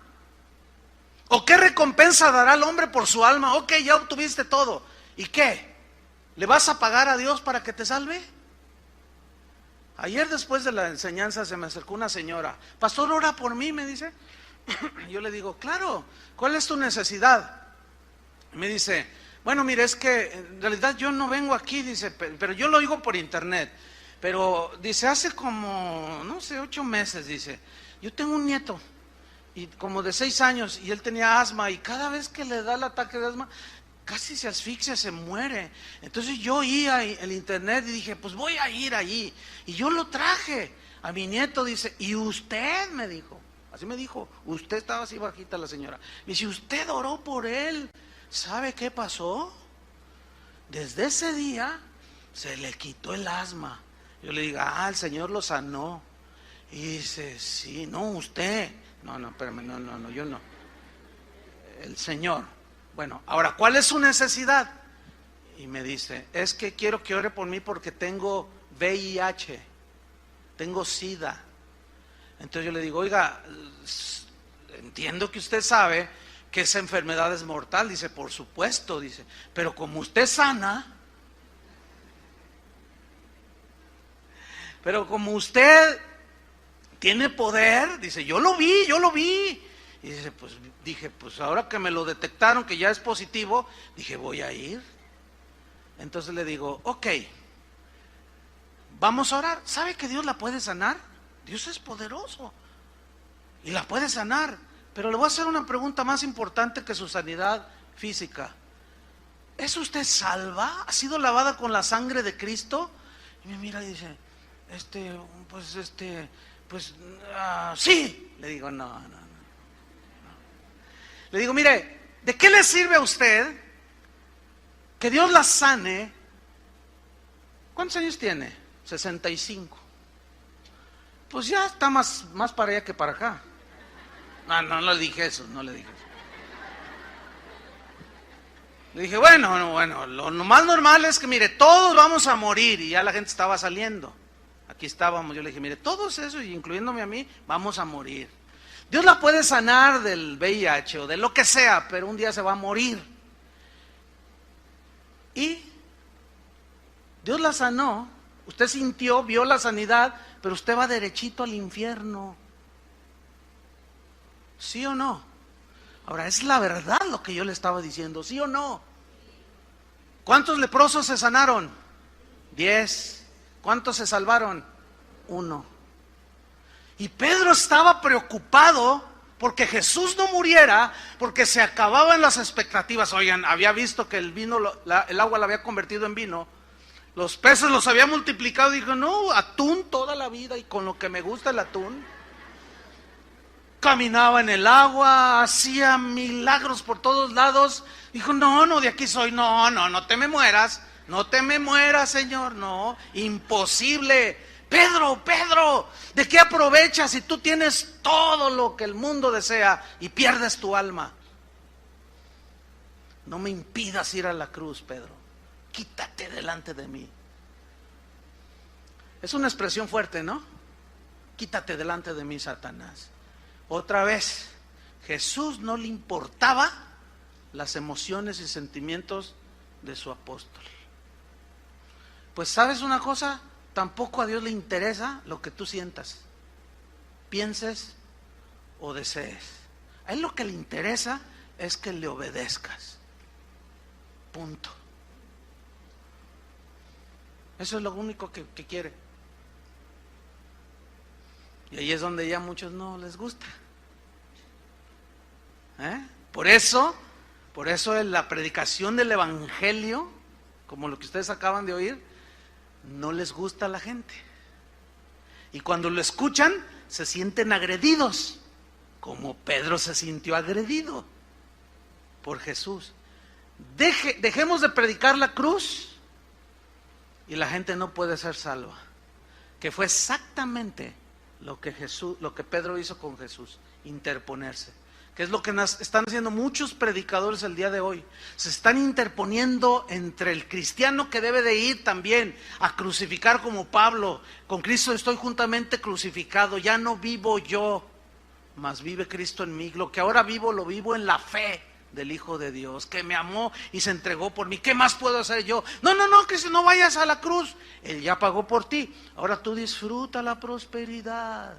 A: ¿O qué recompensa dará el hombre por su alma? Ok, ya obtuviste todo. ¿Y qué? ¿Le vas a pagar a Dios para que te salve? Ayer después de la enseñanza se me acercó una señora. Pastor, ora por mí, me dice. Yo le digo, claro, ¿cuál es tu necesidad? Me dice, bueno, mire, es que en realidad yo no vengo aquí, dice, pero yo lo oigo por internet. Pero dice, hace como, no sé, 8 meses, dice, yo tengo un nieto. Y como de 6 años, y él tenía asma, y cada vez que le da el ataque de asma, casi se asfixia, se muere. Entonces yo oí el internet y dije, pues voy a ir allí. Y yo lo traje a mi nieto, dice, y usted me dijo, así me dijo, usted estaba así bajita la señora. Me dice, usted oró por él. ¿Sabe qué pasó? Desde ese día se le quitó el asma. Yo le digo, el Señor lo sanó. Y dice, sí, no, usted. No, espérame, no, yo no. El Señor. Bueno, ahora, ¿cuál es su necesidad? Y me dice, es que quiero que ore por mí porque tengo VIH, tengo SIDA. Entonces yo le digo, oiga, entiendo que usted sabe que esa enfermedad es mortal. Dice, por supuesto, dice, pero como usted sana, pero como usted tiene poder, dice, yo lo vi. Y dice, pues dije, pues ahora que me lo detectaron que ya es positivo, dije, voy a ir. Entonces le digo, ok, vamos a orar. ¿Sabe que Dios la puede sanar? Dios es poderoso y la puede sanar. Pero le voy a hacer una pregunta más importante que su sanidad física. ¿Es usted salva? ¿Ha sido lavada con la sangre de Cristo? Y me mira y dice, sí. Le digo, no. Le digo, mire, ¿de qué le sirve a usted que Dios la sane? ¿Cuántos años tiene? 65. Pues ya está más para allá que para acá. No le dije eso, Le dije, bueno, lo más normal es que, mire, todos vamos a morir. Y ya la gente estaba saliendo. Aquí estábamos, yo le dije, mire, todos esos, incluyéndome a mí, vamos a morir. Dios la puede sanar del VIH o de lo que sea, pero un día se va a morir. Y Dios la sanó, usted sintió, vio la sanidad, pero usted va derechito al infierno. ¿Sí o no? Ahora, es la verdad lo que yo le estaba diciendo, ¿sí o no? ¿Cuántos leprosos se sanaron? 10. ¿Cuántos se salvaron? 1. Y Pedro estaba preocupado porque Jesús no muriera, porque se acababan las expectativas. Oigan, había visto que el vino, el agua la había convertido en vino, los peces los había multiplicado, dijo, no, atún toda la vida, y con lo que me gusta el atún. Caminaba en el agua, hacía milagros por todos lados. Dijo, no, de aquí soy, no te me mueras, Señor, no, imposible. Pedro, ¿de qué aprovechas si tú tienes todo lo que el mundo desea y pierdes tu alma? No me impidas ir a la cruz, Pedro, quítate delante de mí. Es una expresión fuerte, ¿no? Quítate delante de mí, Satanás. Otra vez, Jesús no le importaba las emociones y sentimientos de su apóstol. Pues ¿sabes una cosa? Tampoco a Dios le interesa lo que tú sientas, pienses o desees. A Él lo que le interesa es que le obedezcas. Punto. Eso es lo único que quiere. Y ahí es donde ya a muchos no les gusta. Por eso en la predicación del Evangelio, como lo que ustedes acaban de oír, no les gusta a la gente. Y cuando lo escuchan, se sienten agredidos, como Pedro se sintió agredido por Jesús. Dejemos de predicar la cruz y la gente no puede ser salva. Que fue exactamente lo que Pedro hizo con Jesús, interponerse. Que es lo que están haciendo muchos predicadores el día de hoy. Se están interponiendo entre el cristiano que debe de ir también a crucificar como Pablo. Con Cristo estoy juntamente crucificado, ya no vivo yo, mas vive Cristo en mí. Lo que ahora vivo, lo vivo en la fe del Hijo de Dios, que me amó y se entregó por mí. ¿Qué más puedo hacer yo? No, que si no vayas a la cruz, Él ya pagó por ti. Ahora tú disfruta la prosperidad.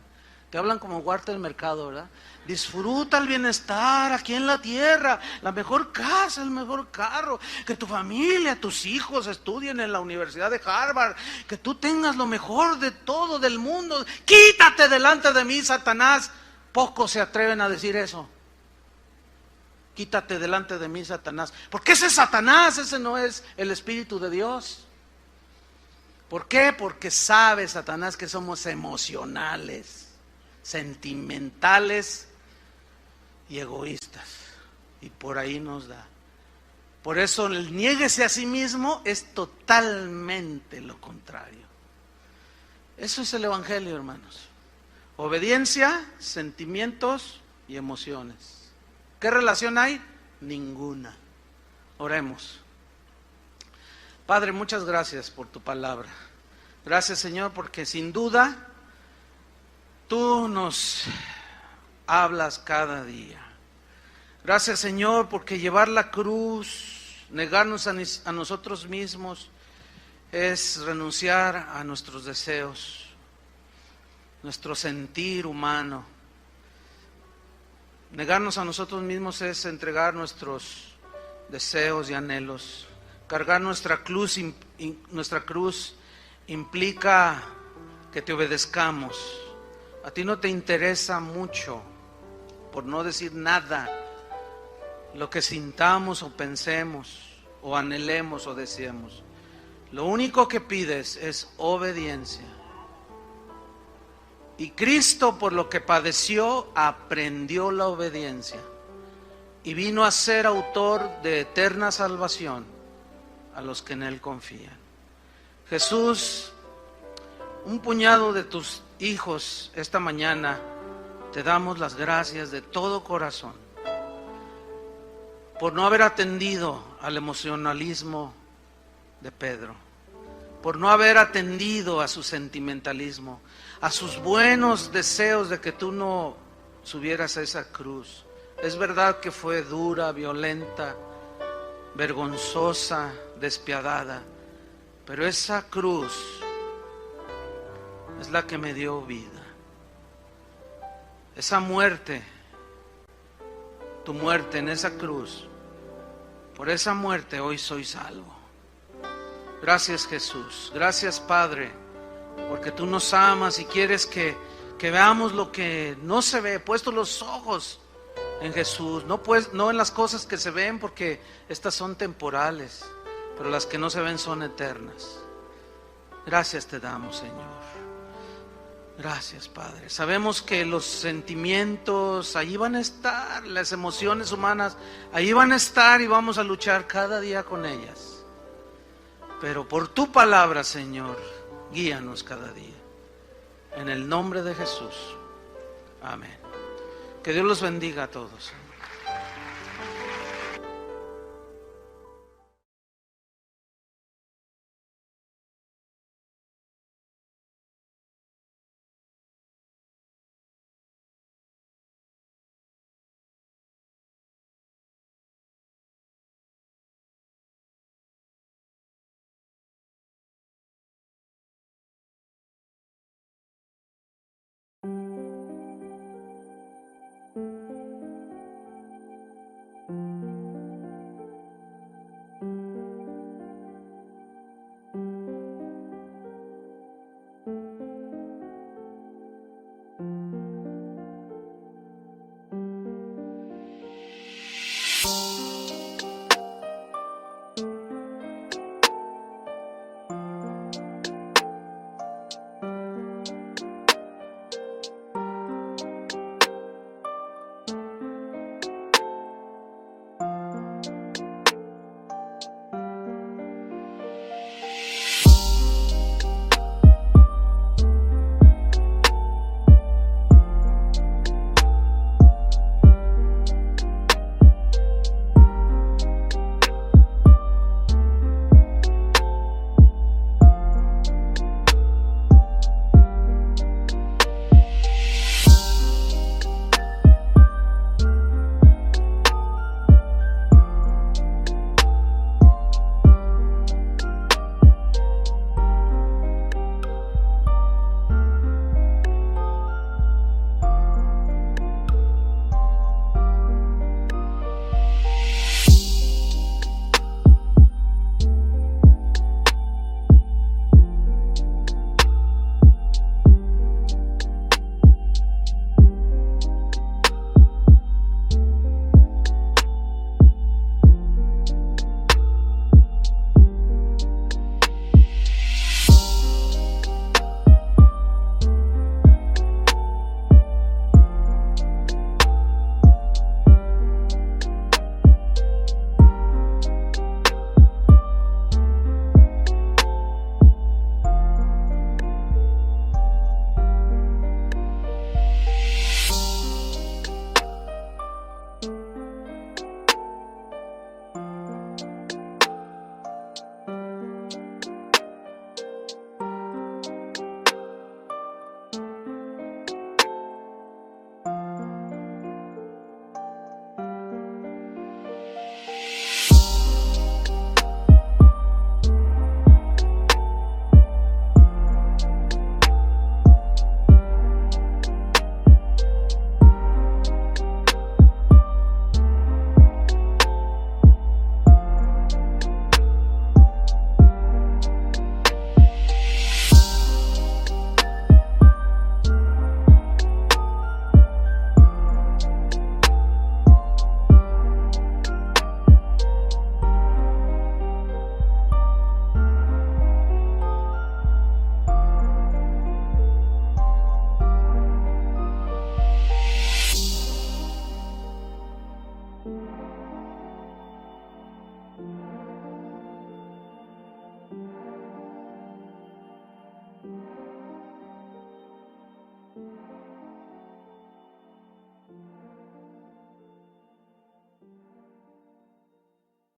A: Te hablan como guarda del mercado, ¿verdad? Disfruta el bienestar aquí en la tierra, la mejor casa, el mejor carro, que tu familia, tus hijos estudien en la Universidad de Harvard, que tú tengas lo mejor de todo del mundo. Quítate delante de mí, Satanás. Pocos se atreven a decir eso. Quítate delante de mí, Satanás. Porque ese Satanás, ese no es el Espíritu de Dios. ¿Por qué? Porque sabe Satanás que somos emocionales, sentimentales y egoístas, y por ahí nos da. Por eso el niéguese a sí mismo es totalmente lo contrario. Eso es el Evangelio, hermanos. Obediencia, sentimientos y emociones. ¿Qué relación hay? Ninguna. Oremos. Padre, muchas gracias por tu palabra. Gracias, Señor, porque sin duda tú nos hablas cada día. Gracias, Señor, porque llevar la cruz, negarnos a nosotros mismos, es renunciar a nuestros deseos, nuestro sentir humano. Negarnos a nosotros mismos es entregar nuestros deseos y anhelos. Cargar nuestra cruz implica que te obedezcamos. A ti no te interesa mucho, por no decir nada, lo que sintamos o pensemos, o anhelemos o deseemos. Lo único que pides es obediencia. Y Cristo, por lo que padeció, aprendió la obediencia y vino a ser autor de eterna salvación a los que en Él confían. Jesús, un puñado de tus hijos esta mañana, te damos las gracias de todo corazón por no haber atendido al emocionalismo de Pedro, por no haber atendido a su sentimentalismo, a sus buenos deseos de que tú no subieras a esa cruz. Es verdad que fue dura, violenta, vergonzosa, despiadada, pero esa cruz es la que me dio vida. Esa muerte, tu muerte en esa cruz, por esa muerte hoy soy salvo. Gracias, Jesús. Gracias, Padre, porque tú nos amas y quieres que que veamos lo que no se ve, puesto los ojos en Jesús, no en las cosas que se ven, porque estas son temporales, pero las que no se ven son eternas. Gracias te damos, Señor. Gracias, Padre. Sabemos que los sentimientos ahí van a estar, las emociones humanas ahí van a estar, y vamos a luchar cada día con ellas. Pero por tu palabra, Señor, guíanos cada día. En el nombre de Jesús. Amén. Que Dios los bendiga a todos.